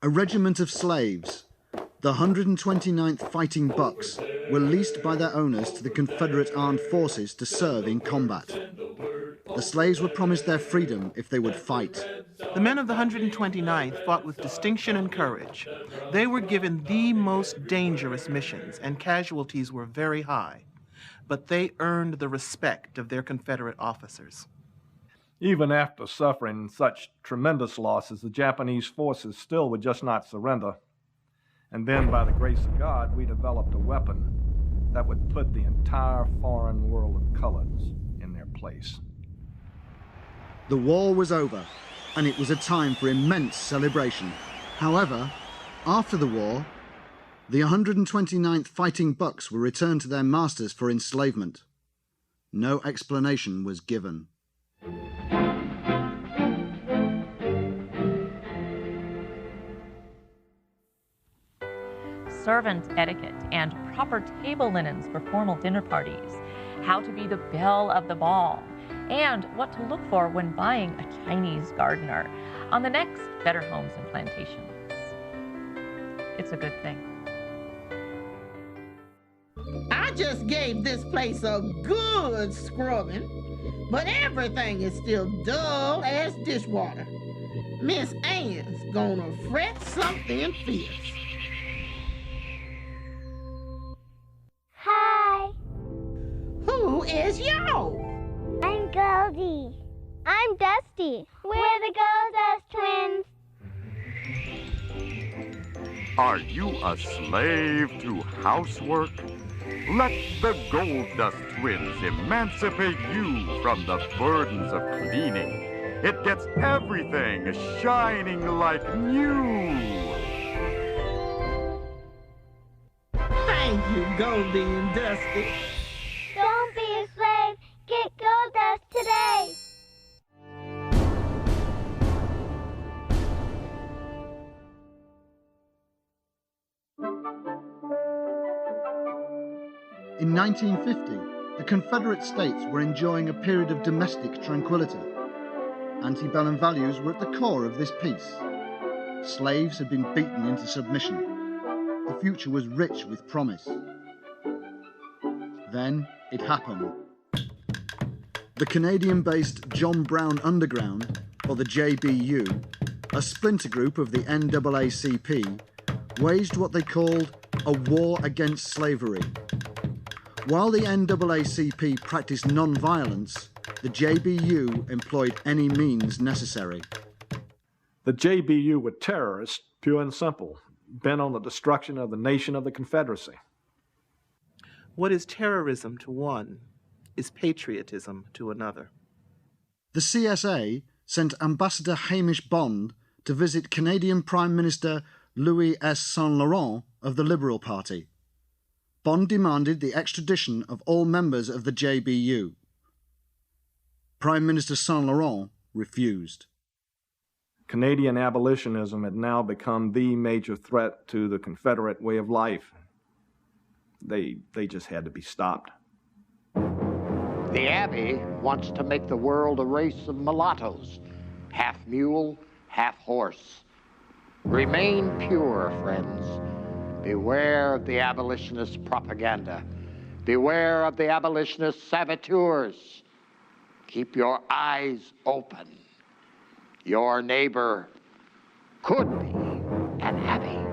A regiment of slaves, the 129th Fighting Bucks, were leased by their owners to the Confederate Armed Forces to serve in combat. The slaves were promised their freedom if they would fight. The men of the 129th fought with distinction and courage. They were given the most dangerous missions, and casualties were very high. But they earned the respect of their Confederate officers. Even after suffering such tremendous losses, the Japanese forces still would just not surrender. And then, by the grace of God, we developed a weapon that would put the entire foreign world of colors in their place. The war was over, and it was a time for immense celebration. However, after the war, the 129th Fighting Bucks were returned to their masters for enslavement. No explanation was given. Servant etiquette and proper table linens for formal dinner parties, how to be the belle of the ball, and what to look for when buying a Chinese gardener on the next Better Homes and Plantations. It's a good thing. I just gave this place a good scrubbing, but everything is still dull as dishwater. Miss Ann's gonna fret something fierce. Hi. Who is y'all? I'm Goldie. I'm Dusty. We're the Goldust twins. Are you a slave to housework? Let the Goldust twins emancipate you from the burdens of cleaning. It gets everything shining like new. Thank you, Goldie and Dusty. Don't be a slave. Get Goldust today. In 1950, the Confederate States were enjoying a period of domestic tranquility. Antebellum values were at the core of this peace. Slaves had been beaten into submission. The future was rich with promise. Then it happened. The Canadian-based John Brown Underground, or the JBU, a splinter group of the NAACP, waged what they called a war against slavery. While the NAACP practiced non-violence, the JBU employed any means necessary. The JBU were terrorists, pure and simple, bent on the destruction of the nation of the Confederacy. What is terrorism to one is patriotism to another. The CSA sent Ambassador Hamish Bond to visit Canadian Prime Minister Louis S. Saint Laurent of the Liberal Party. Bond demanded the extradition of all members of the JBU. Prime Minister Saint Laurent refused. Canadian abolitionism had now become the major threat to the Confederate way of life. They just had to be stopped. The Abbey wants to make the world a race of mulattoes, half mule, half horse. Remain pure, friends. Beware of the abolitionist propaganda. Beware of the abolitionist saboteurs. Keep your eyes open. Your neighbor could be an Abbey.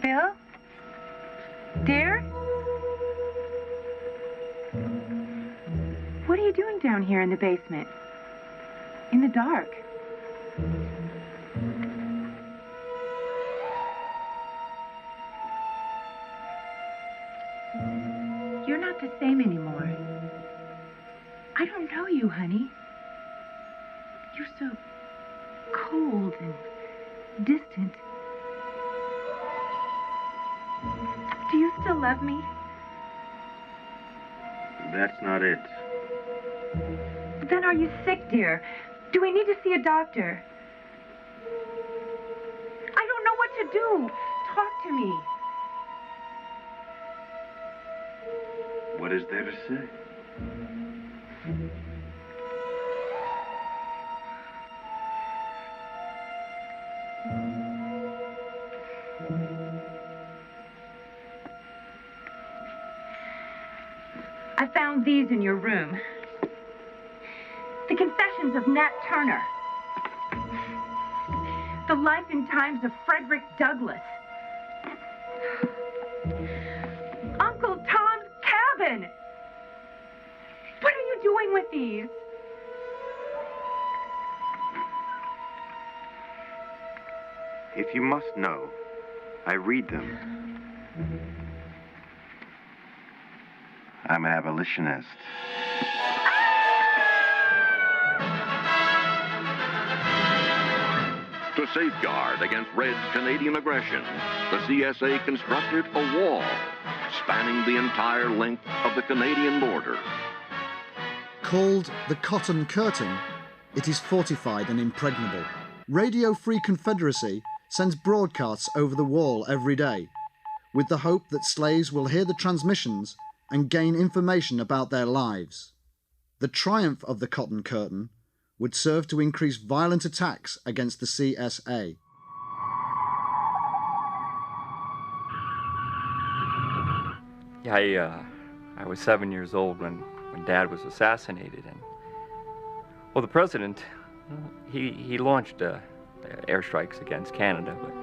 Bill? Dear? What are you doing down here in the basement? In the dark? You're not the same anymore. I don't know you, honey. You're so cold and distant. Do you still love me? That's not it. Then are you sick, dear? Do we need to see a doctor? I don't know what to do. Talk to me. What is there to say? I found these in your room. The Confessions of Nat Turner. The Life and Times of Frederick Douglass. Uncle Tom's Cabin. What are you doing with these? If you must know, I read them. I'm an abolitionist. To safeguard against Red's Canadian aggression, the CSA constructed a wall spanning the entire length of the Canadian border. Called the Cotton Curtain, it is fortified and impregnable. Radio Free Confederacy sends broadcasts over the wall every day, with the hope that slaves will hear the transmissions and gain information about their lives. The triumph of the Cotton Curtain would serve to increase violent attacks against the CSA. Yeah, I was 7 years old when Dad was assassinated, and well, the president, he launched airstrikes against Canada, but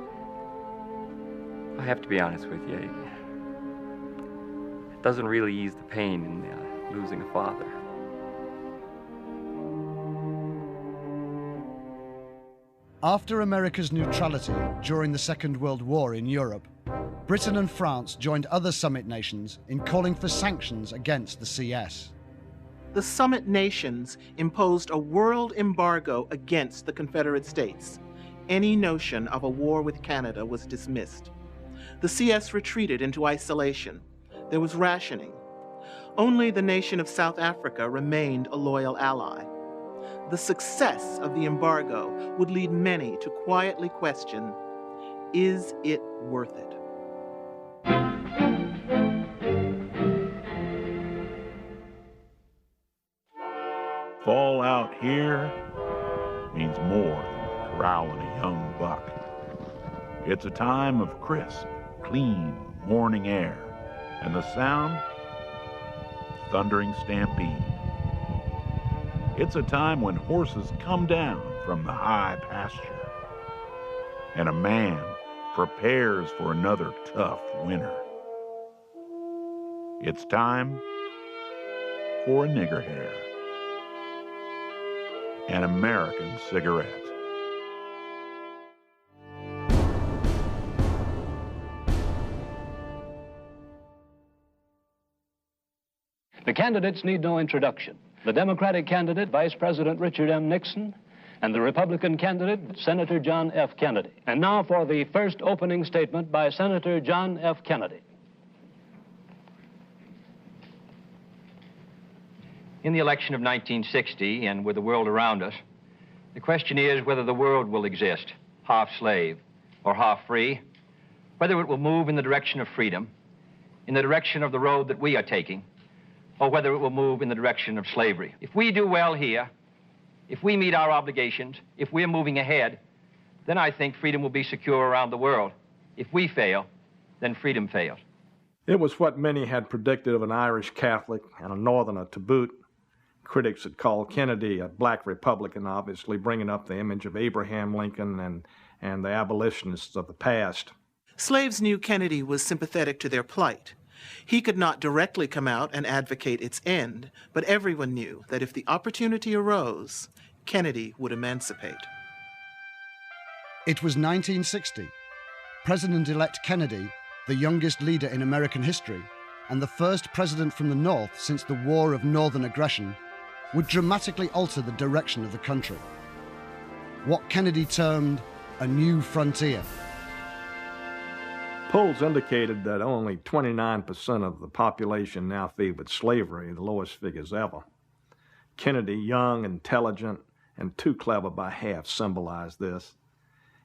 I have to be honest with you, it doesn't really ease the pain in losing a father. After America's neutrality during the Second World War in Europe, Britain and France joined other summit nations in calling for sanctions against the CS. The summit nations imposed a world embargo against the Confederate States. Any notion of a war with Canada was dismissed. The CS retreated into isolation. There was rationing. Only the nation of South Africa remained a loyal ally. The success of the embargo would lead many to quietly question, is it worth it? Fall out here means more than corralling a young buck. It's a time of crisp, clean morning air, and the sound, thundering stampede. It's a time when horses come down from the high pasture, and a man prepares for another tough winter. It's time for a nigger hair, an American cigarette. The candidates need no introduction. The Democratic candidate, Vice President Richard M. Nixon, and the Republican candidate, Senator John F. Kennedy. And now for the first opening statement by Senator John F. Kennedy. In the election of 1960, and with the world around us, the question is whether the world will exist, half slave or half free, whether it will move in the direction of freedom, in the direction of the road that we are taking, or whether it will move in the direction of slavery. If we do well here, if we meet our obligations, if we're moving ahead, then I think freedom will be secure around the world. If we fail, then freedom fails. It was what many had predicted of an Irish Catholic and a Northerner to boot. Critics had called Kennedy a black Republican, obviously bringing up the image of Abraham Lincoln and the abolitionists of the past. Slaves knew Kennedy was sympathetic to their plight. He could not directly come out and advocate its end, but everyone knew that if the opportunity arose, Kennedy would emancipate. It was 1960. President-elect Kennedy, the youngest leader in American history, and the first president from the North since the War of Northern Aggression, would dramatically alter the direction of the country. What Kennedy termed a new frontier. Polls indicated that only 29% of the population now favored slavery, the lowest figures ever. Kennedy, young, intelligent, and too clever by half, symbolized this.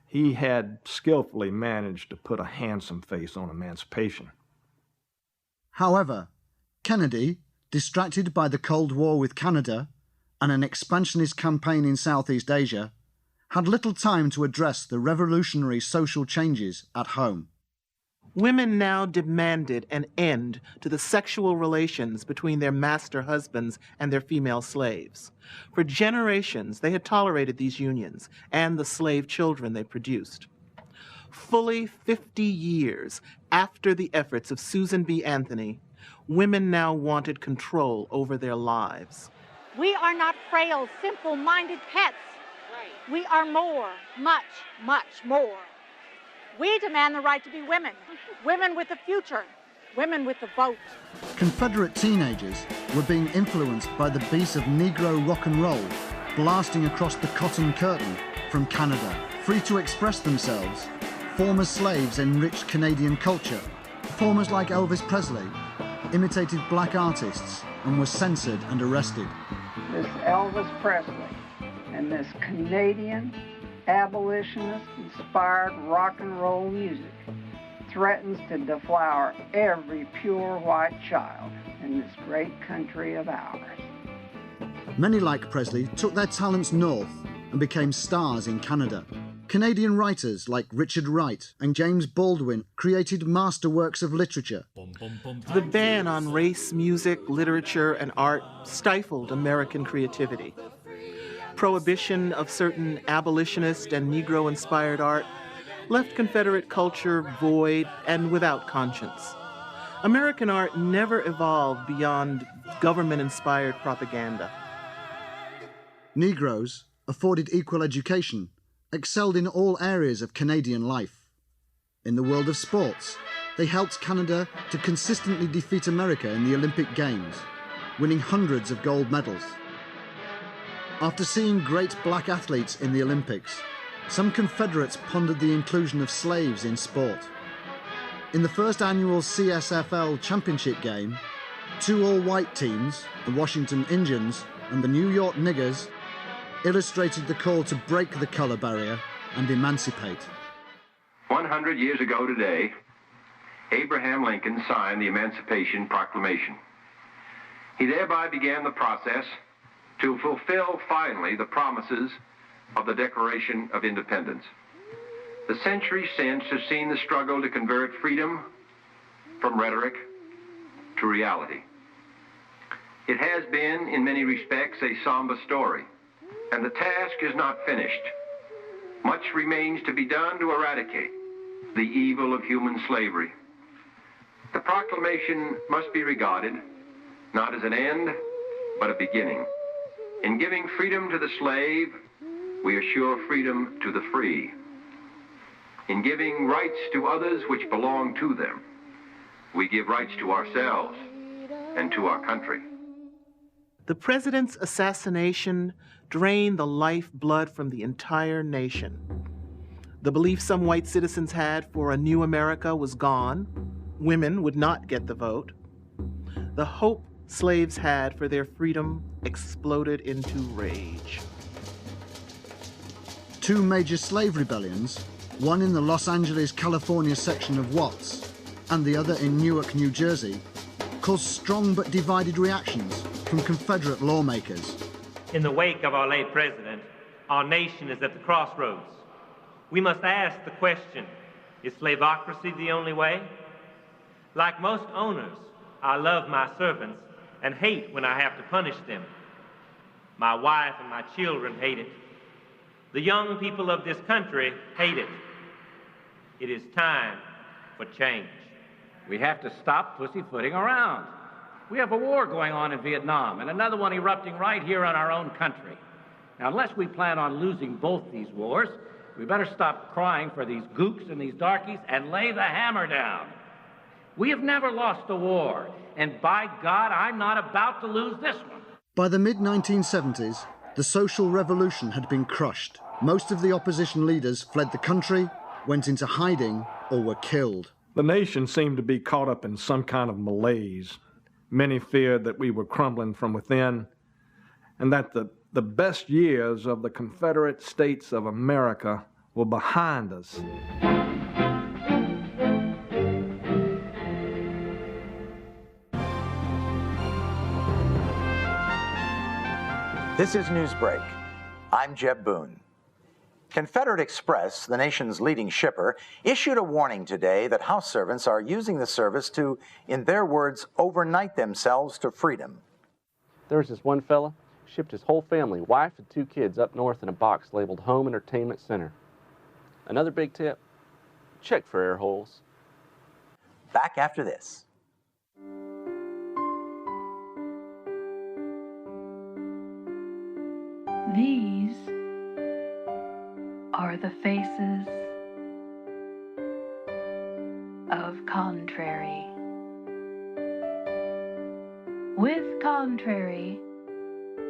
He had skillfully managed to put a handsome face on emancipation. However, Kennedy, distracted by the Cold War with Canada and an expansionist campaign in Southeast Asia, had little time to address the revolutionary social changes at home. Women now demanded an end to the sexual relations between their master husbands and their female slaves. For generations, they had tolerated these unions and the slave children they produced. Fully 50 years after the efforts of Susan B. Anthony, women now wanted control over their lives. We are not frail, simple-minded pets. Right. We are more, much, much more. We demand the right to be women, women with a future, women with the vote. Confederate teenagers were being influenced by the beats of Negro rock and roll blasting across the Cotton Curtain from Canada. Free to express themselves, former slaves enriched Canadian culture. Performers like Elvis Presley imitated black artists and were censored and arrested. This Elvis Presley and this Canadian abolitionist-inspired rock and roll music threatens to deflower every pure white child in this great country of ours. Many like Presley took their talents north and became stars in Canada. Canadian writers like Richard Wright and James Baldwin created masterworks of literature. The ban on race, music, literature, and art stifled American creativity. Prohibition of certain abolitionist and Negro-inspired art left Confederate culture void and without conscience. American art never evolved beyond government-inspired propaganda. Negroes, afforded equal education, excelled in all areas of Canadian life. In the world of sports, they helped Canada to consistently defeat America in the Olympic Games, winning hundreds of gold medals. After seeing great black athletes in the Olympics, some Confederates pondered the inclusion of slaves in sport. In the first annual CSFL championship game, two all-white teams, the Washington Indians and the New York Niggers, illustrated the call to break the color barrier and emancipate. 100 years ago today, Abraham Lincoln signed the Emancipation Proclamation. He thereby began the process to fulfill finally the promises of the Declaration of Independence. The centuries since have seen the struggle to convert freedom from rhetoric to reality. It has been, in many respects, a somber story, and the task is not finished. Much remains to be done to eradicate the evil of human slavery. The proclamation must be regarded not as an end, but a beginning. In giving freedom to the slave, we assure freedom to the free. In giving rights to others which belong to them, we give rights to ourselves and to our country. The president's assassination drained the lifeblood from the entire nation. The belief some white citizens had for a new America was gone. Women would not get the vote. The hope slaves had for their freedom exploded into rage. Two major slave rebellions, one in the Los Angeles, California section of Watts and the other in Newark, New Jersey, caused strong but divided reactions from Confederate lawmakers. In the wake of our late president, our nation is at the crossroads. We must ask the question, is slavocracy the only way? Like most owners, I love my servants and hate when I have to punish them. My wife and my children hate it. The young people of this country hate it. It is time for change. We have to stop pussyfooting around. We have a war going on in Vietnam and another one erupting right here in our own country. Now, unless we plan on losing both these wars, we better stop crying for these gooks and these darkies and lay the hammer down. We have never lost a war, and by God, I'm not about to lose this one. By the mid-1970s, the social revolution had been crushed. Most of the opposition leaders fled the country, went into hiding, or were killed. The nation seemed to be caught up in some kind of malaise. Many feared that we were crumbling from within, and that the best years of the Confederate States of America were behind us. This is Newsbreak. I'm Jeb Boone. Confederate Express, the nation's leading shipper, issued a warning today that house servants are using the service to, in their words, overnight themselves to freedom. There was this one fella, shipped his whole family, wife and 2 kids, up north in a box labeled Home Entertainment Center. Another big tip, check for air holes. Back after this. These are the faces of Contrary. With Contrary,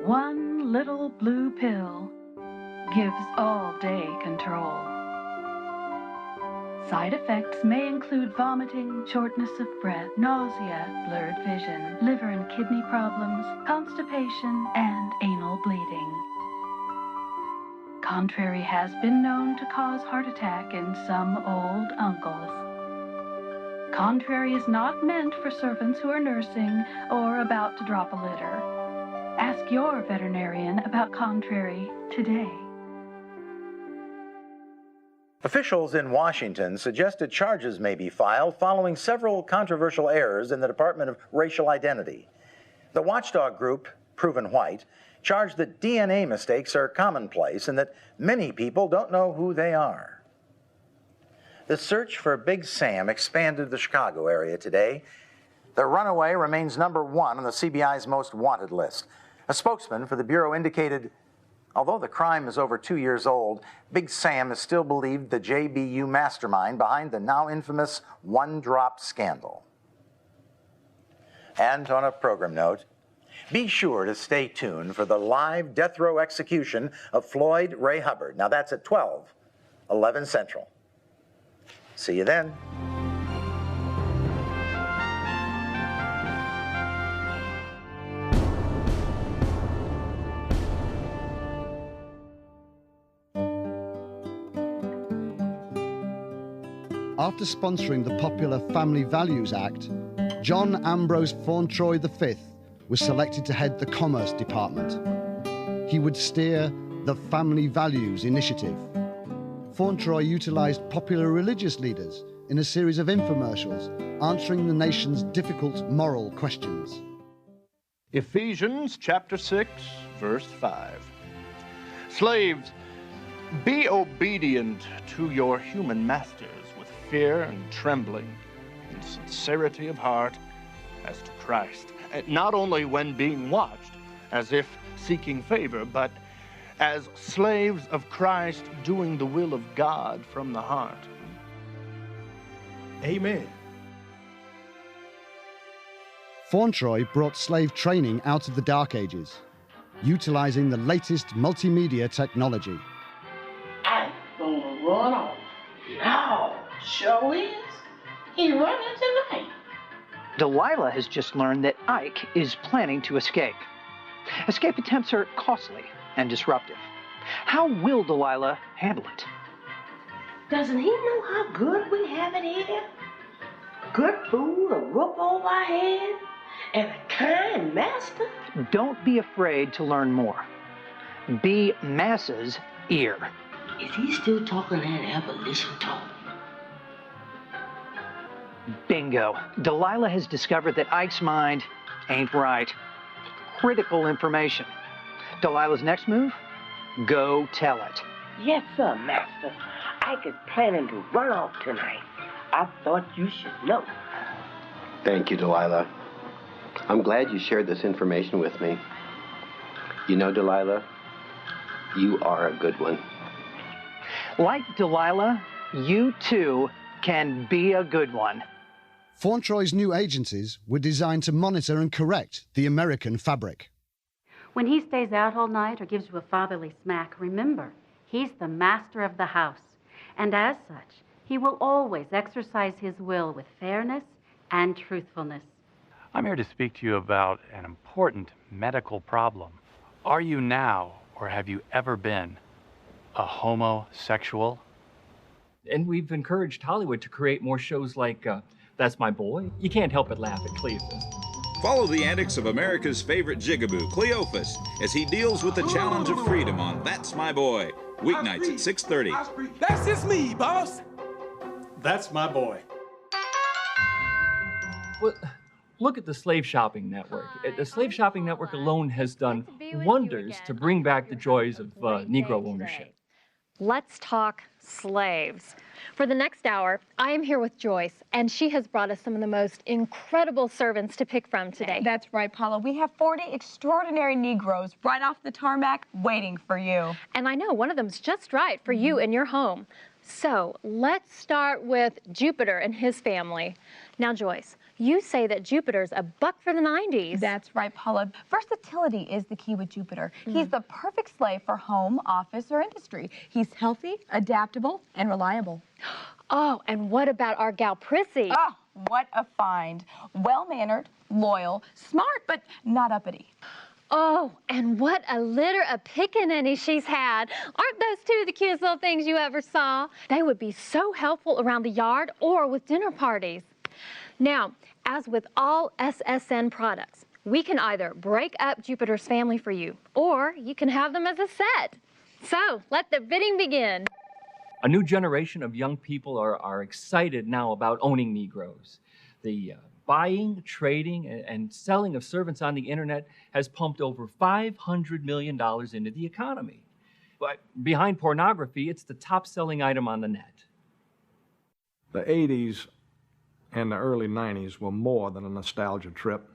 one little blue pill gives all-day control. Side effects may include vomiting, shortness of breath, nausea, blurred vision, liver and kidney problems, constipation, and anal bleeding. Contrary has been known to cause heart attack in some old uncles. Contrary is not meant for servants who are nursing or about to drop a litter. Ask your veterinarian about Contrary today. Officials in Washington suggested charges may be filed following several controversial errors in the Department of Racial Identity. The watchdog group, Proven White, charged that DNA mistakes are commonplace and that many people don't know who they are. The search for Big Sam expanded the Chicago area today. The runaway remains #1 on the CBI's most wanted list. A spokesman for the Bureau indicated, although the crime is over 2 years old, Big Sam is still believed the JBU mastermind behind the now infamous one-drop scandal. And on a program note, be sure to stay tuned for the live death row execution of Floyd Ray Hubbard. Now that's at 12/11 Central. See you then. After sponsoring the popular Family Values Act, John Ambrose Fauntroy V was selected to head the Commerce Department. He would steer the Family Values Initiative. Fauntroy utilized popular religious leaders in a series of infomercials answering the nation's difficult moral questions. Ephesians chapter 6, verse 5. Slaves, be obedient to your human masters with fear and trembling, in sincerity of heart, as to Christ. Not only when being watched, as if seeking favor, but as slaves of Christ doing the will of God from the heart. Amen. Fauntroy brought slave training out of the Dark Ages, utilizing the latest multimedia technology. I'm gonna run off. No, sure is. He running tonight. Delilah has just learned that Ike is planning to escape. Escape attempts are costly and disruptive. How will Delilah handle it? Doesn't he know how good we have it here? Good food, a roof over our head, and a kind master. Don't be afraid to learn more. Be Massa's ear. Is he still talking that abolition talk? Bingo. Delilah has discovered that Ike's mind ain't right. Critical information. Delilah's next move? Go tell it. Yes, sir, master. Ike is planning to run off tonight. I thought you should know. Thank you, Delilah. I'm glad you shared this information with me. You know, Delilah, you are a good one. Like Delilah, you too can be a good one. Fauntroy's new agencies were designed to monitor and correct the American fabric. When he stays out all night or gives you a fatherly smack, remember, he's the master of the house. And as such, he will always exercise his will with fairness and truthfulness. I'm here to speak to you about an important medical problem. Are you now, or have you ever been, a homosexual? And we've encouraged Hollywood to create more shows like That's My Boy. You can't help but laugh at Cleophas. Follow the antics of America's favorite jigaboo, Cleophas, as he deals with the challenge of freedom on That's My Boy, weeknights at 6:30. That's just me, boss. That's my boy. Well, look at the Slave Shopping Network. The Slave Shopping Network alone has done wonders to bring back the joys of Negro ownership. Let's talk slaves. For the next hour, I am here with Joyce, and she has brought us some of the most incredible servants to pick from today. That's right, Paula. We have 40 extraordinary Negroes right off the tarmac waiting for you. And I know one of them's just right for you in your home. So let's start with Jupiter and his family. Now, Joyce, you say that Jupiter's a buck for the 90s. That's right, Paula. Versatility is the key with Jupiter. He's the perfect slave for home, office, or industry. He's healthy, adaptable, and reliable. Oh, and what about our gal Prissy? Oh, what a find. Well-mannered, loyal, smart, but not uppity. Oh, and what a litter of pickaninnies she's had. Aren't those two the cutest little things you ever saw? They would be so helpful around the yard or with dinner parties. Now, as with all SSN products, we can either break up Jupiter's family for you, or you can have them as a set. So, let the bidding begin. A new generation of young people are excited now about owning Negroes. The buying, trading, and selling of servants on the internet has pumped over $500 million into the economy. But behind pornography, it's the top-selling item on the net. The 80s and the early 90s were more than a nostalgia trip.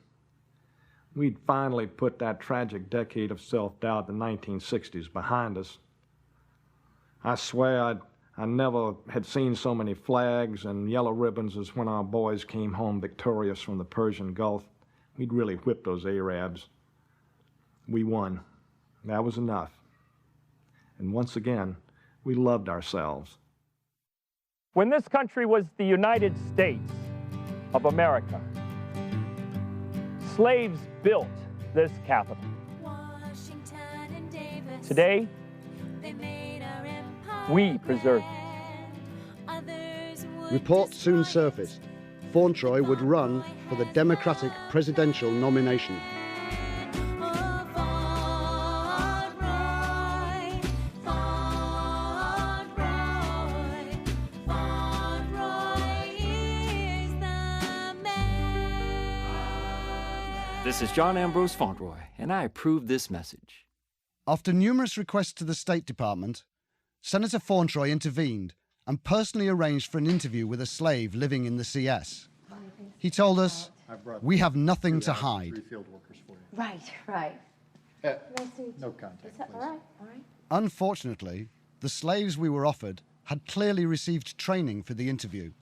We'd finally put that tragic decade of self-doubt, the 1960s, behind us. I swear I never had seen so many flags and yellow ribbons as when our boys came home victorious from the Persian Gulf. We'd really whipped those Arabs. We won. That was enough. And once again, we loved ourselves. When this country was the United States of America, slaves built this capital. Today, we preserve it. Reports soon surfaced. Fauntroy would run for the Democratic presidential nomination. This is John Ambrose Fauntleroy, and I approve this message. After numerous requests to the State Department, Senator Fauntleroy intervened and personally arranged for an interview with a slave living in the CS. He told us, "We have nothing to hide." Right, right. No contact, All right, all right. Unfortunately, the slaves we were offered had clearly received training for the interview,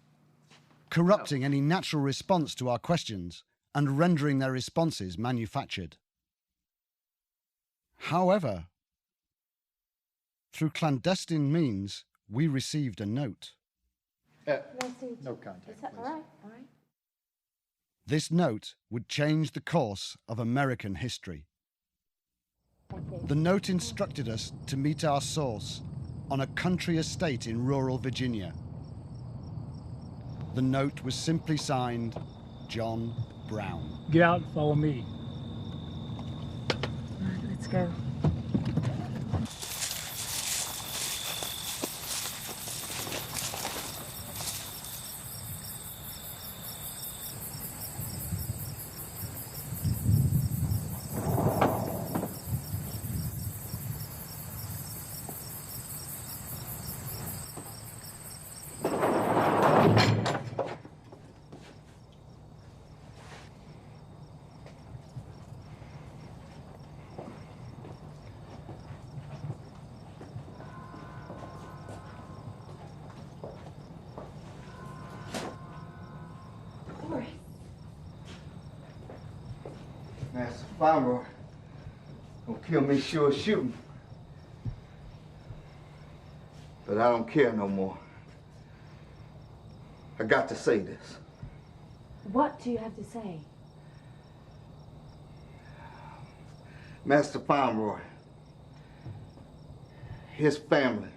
corrupting any natural response to our questions and rendering their responses manufactured. However, through clandestine means, we received a note. No contact, All right, all right. This note would change the course of American history. The note instructed us to meet our source on a country estate in rural Virginia. The note was simply signed, John Brown. Get out and follow me. All right, let's go. Master Fauntleroy gonna kill me sure shooting. But I don't care no more. I got to say this. What do you have to say? Master Fauntleroy, his family,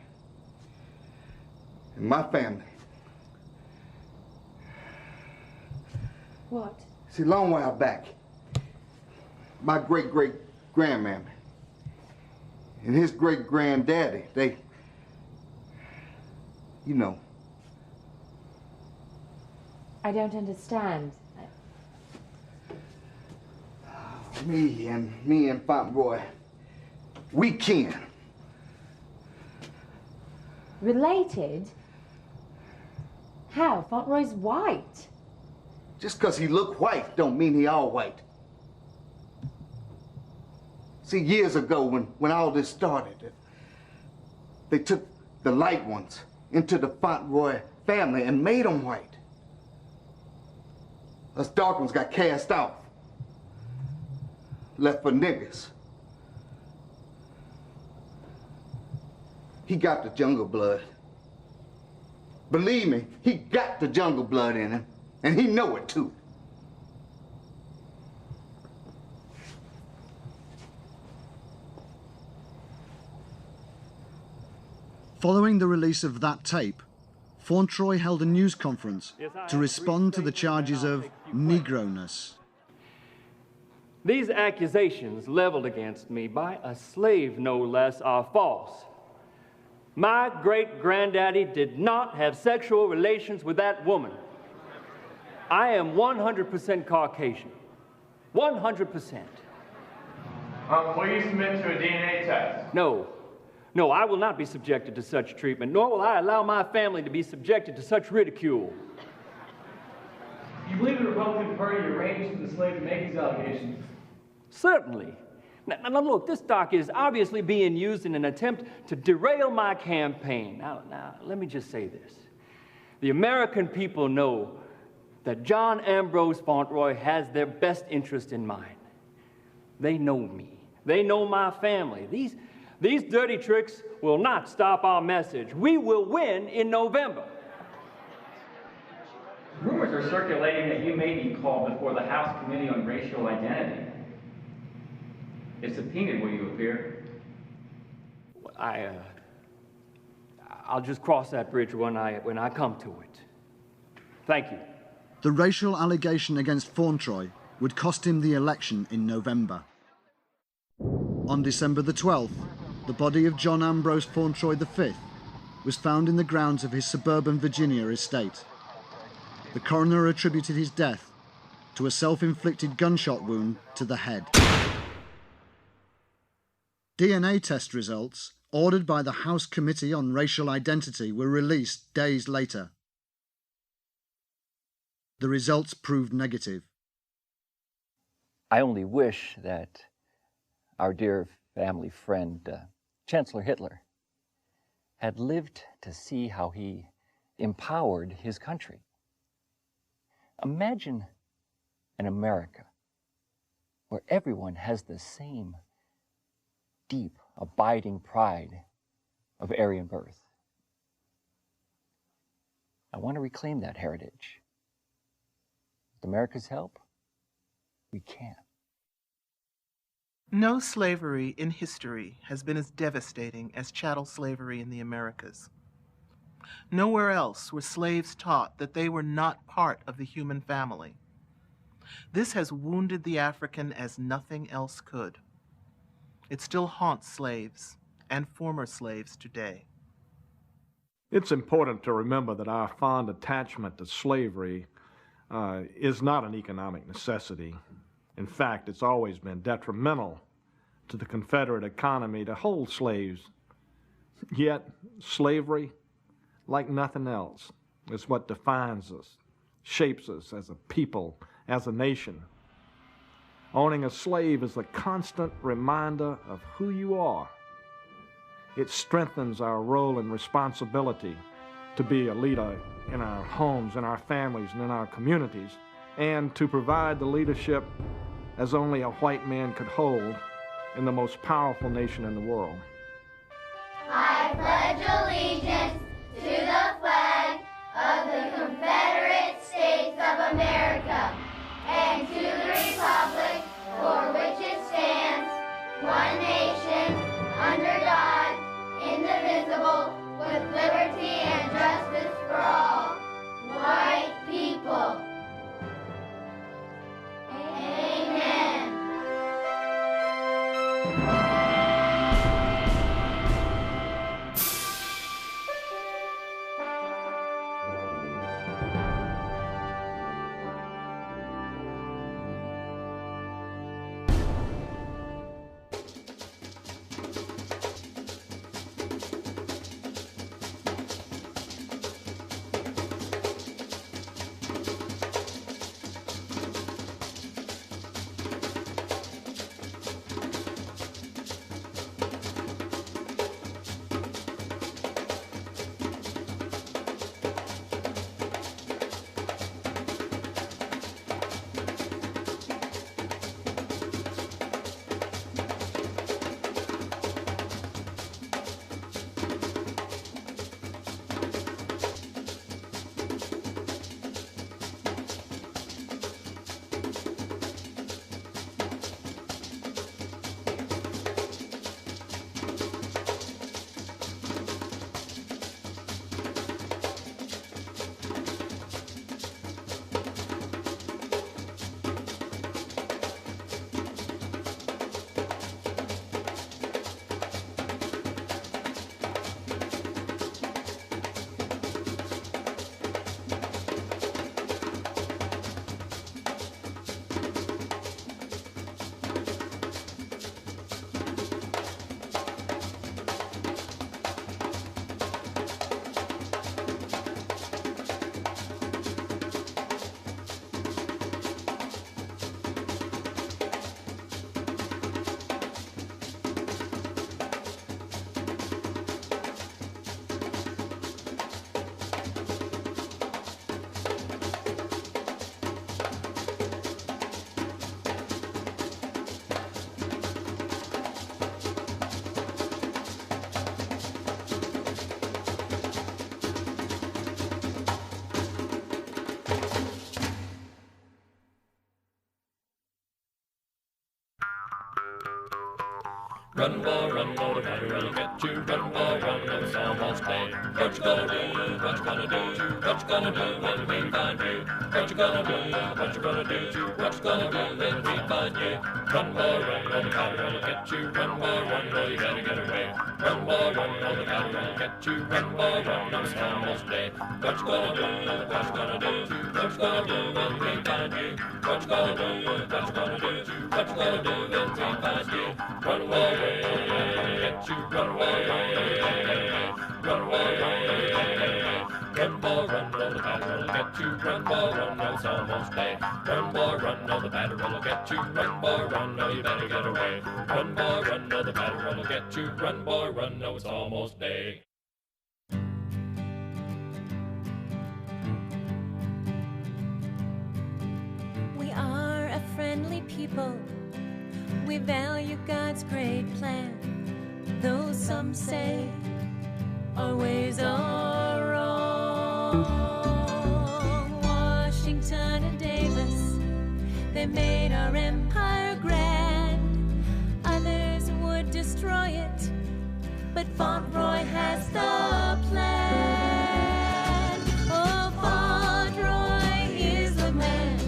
and my family. What? See, a long while back, my great-great-grandmammy and his great-granddaddy, they, you know. I don't understand. Me and Fauntleroy, we kin. Related? How? Fauntleroy's white. Just 'cause he look white don't mean he all white. See, years ago when all this started, they took the light ones into the Fauntleroy family and made them white. Us dark ones got cast off, left for niggas. He got the jungle blood. Believe me, he got the jungle blood in him, and he know it too. Following the release of that tape, Fauntleroy held a news conference to respond to the charges of Negroness. These accusations leveled against me by a slave, no less, are false. My great-granddaddy did not have sexual relations with that woman. I am 100% Caucasian. 100%. Will you submit to a DNA test? No. No, I will not be subjected to such treatment, nor will I allow my family to be subjected to such ridicule. You believe the Republican Party arranged for the slave to make these allegations? Certainly. Now look, this doc is obviously being used in an attempt to derail my campaign. Now, let me just say this. The American people know that John Ambrose Fauntleroy has their best interest in mind. They know me. They know my family. These dirty tricks will not stop our message. We will win in November. Rumors are circulating that you may be called before the House Committee on Racial Identity. If subpoenaed, will you appear? I'll just cross that bridge when I come to it. Thank you. The racial allegation against Fauntleroy would cost him the election in November. On December the 12th, the body of John Ambrose Fauntleroy V was found in the grounds of his suburban Virginia estate. The coroner attributed his death to a self-inflicted gunshot wound to the head. DNA test results, ordered by the House Committee on Racial Identity, were released days later. The results proved negative. I only wish that our dear family friend, Chancellor Hitler, had lived to see how he empowered his country. Imagine an America where everyone has the same deep, abiding pride of Aryan birth. I want to reclaim that heritage. With America's help, we can. No slavery in history has been as devastating as chattel slavery in the Americas. Nowhere else were slaves taught that they were not part of the human family. This has wounded the African as nothing else could. It still haunts slaves and former slaves today. It's important to remember that our fond attachment to slavery is not an economic necessity. In fact, it's always been detrimental to the Confederate economy to hold slaves. Yet, slavery, like nothing else, is what defines us, shapes us as a people, as a nation. Owning a slave is a constant reminder of who you are. It strengthens our role and responsibility to be a leader in our homes, in our families, and in our communities, and to provide the leadership as only a white man could hold in the most powerful nation in the world. I pledge allegiance to the flag of the Confederate States of America and to the republic for which it stands, one nation, under God, indivisible, with liberty and justice for all. White people. Amen. Run, boy, run, no matter what'll get you. Run, boy, run, no, it's almost day. What you gonna do? What you gonna do? What you gonna do when we find you? What you gonna do? What you gonna do? What you gonna do when we find you? Run, boy, run, or the battle will get you. Run, boy, run, or you better get away. Run, boy, run, or the battle will get you. Run, boy, run, it's almost day. What you gonna do? What you gonna do? What you gonna do when we find you? What you gonna do? What you gonna do? What you gonna do when we find you? Run away, get you. Run away, run away, run, boy, run, or the battle will get you. Run, boy, run, it's almost day. Run, boy, run, or the battle will get you. Run, boy, run, or you better get away. Run, boy, run, or the battle will get you. Run, boy, run, no, it's almost day. We are a friendly people. We value God's great plan. Though some say our ways are wrong. Washington and Davis, they made our empire grand. Others would destroy it, but Fauntleroy has the plan. Oh, Fauntleroy is the man.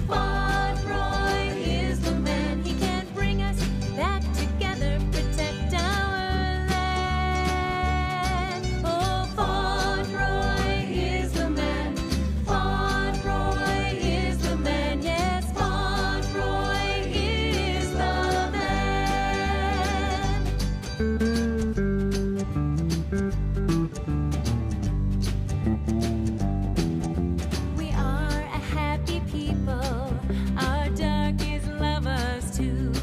Fauntleroy is the man. He can bring us back together, protect our land. Oh, Fauntleroy is the man. Fauntleroy is the man. Yes, Fauntleroy is the man. We are a happy people. Our darkies love us too.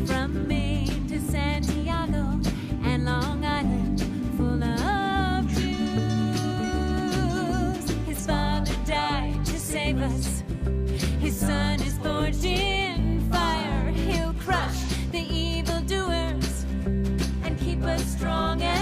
From Maine to Santiago and Long Island, full of Jews. His father died to save us. His son is forged in fire. He'll crush the evildoers and keep us strong and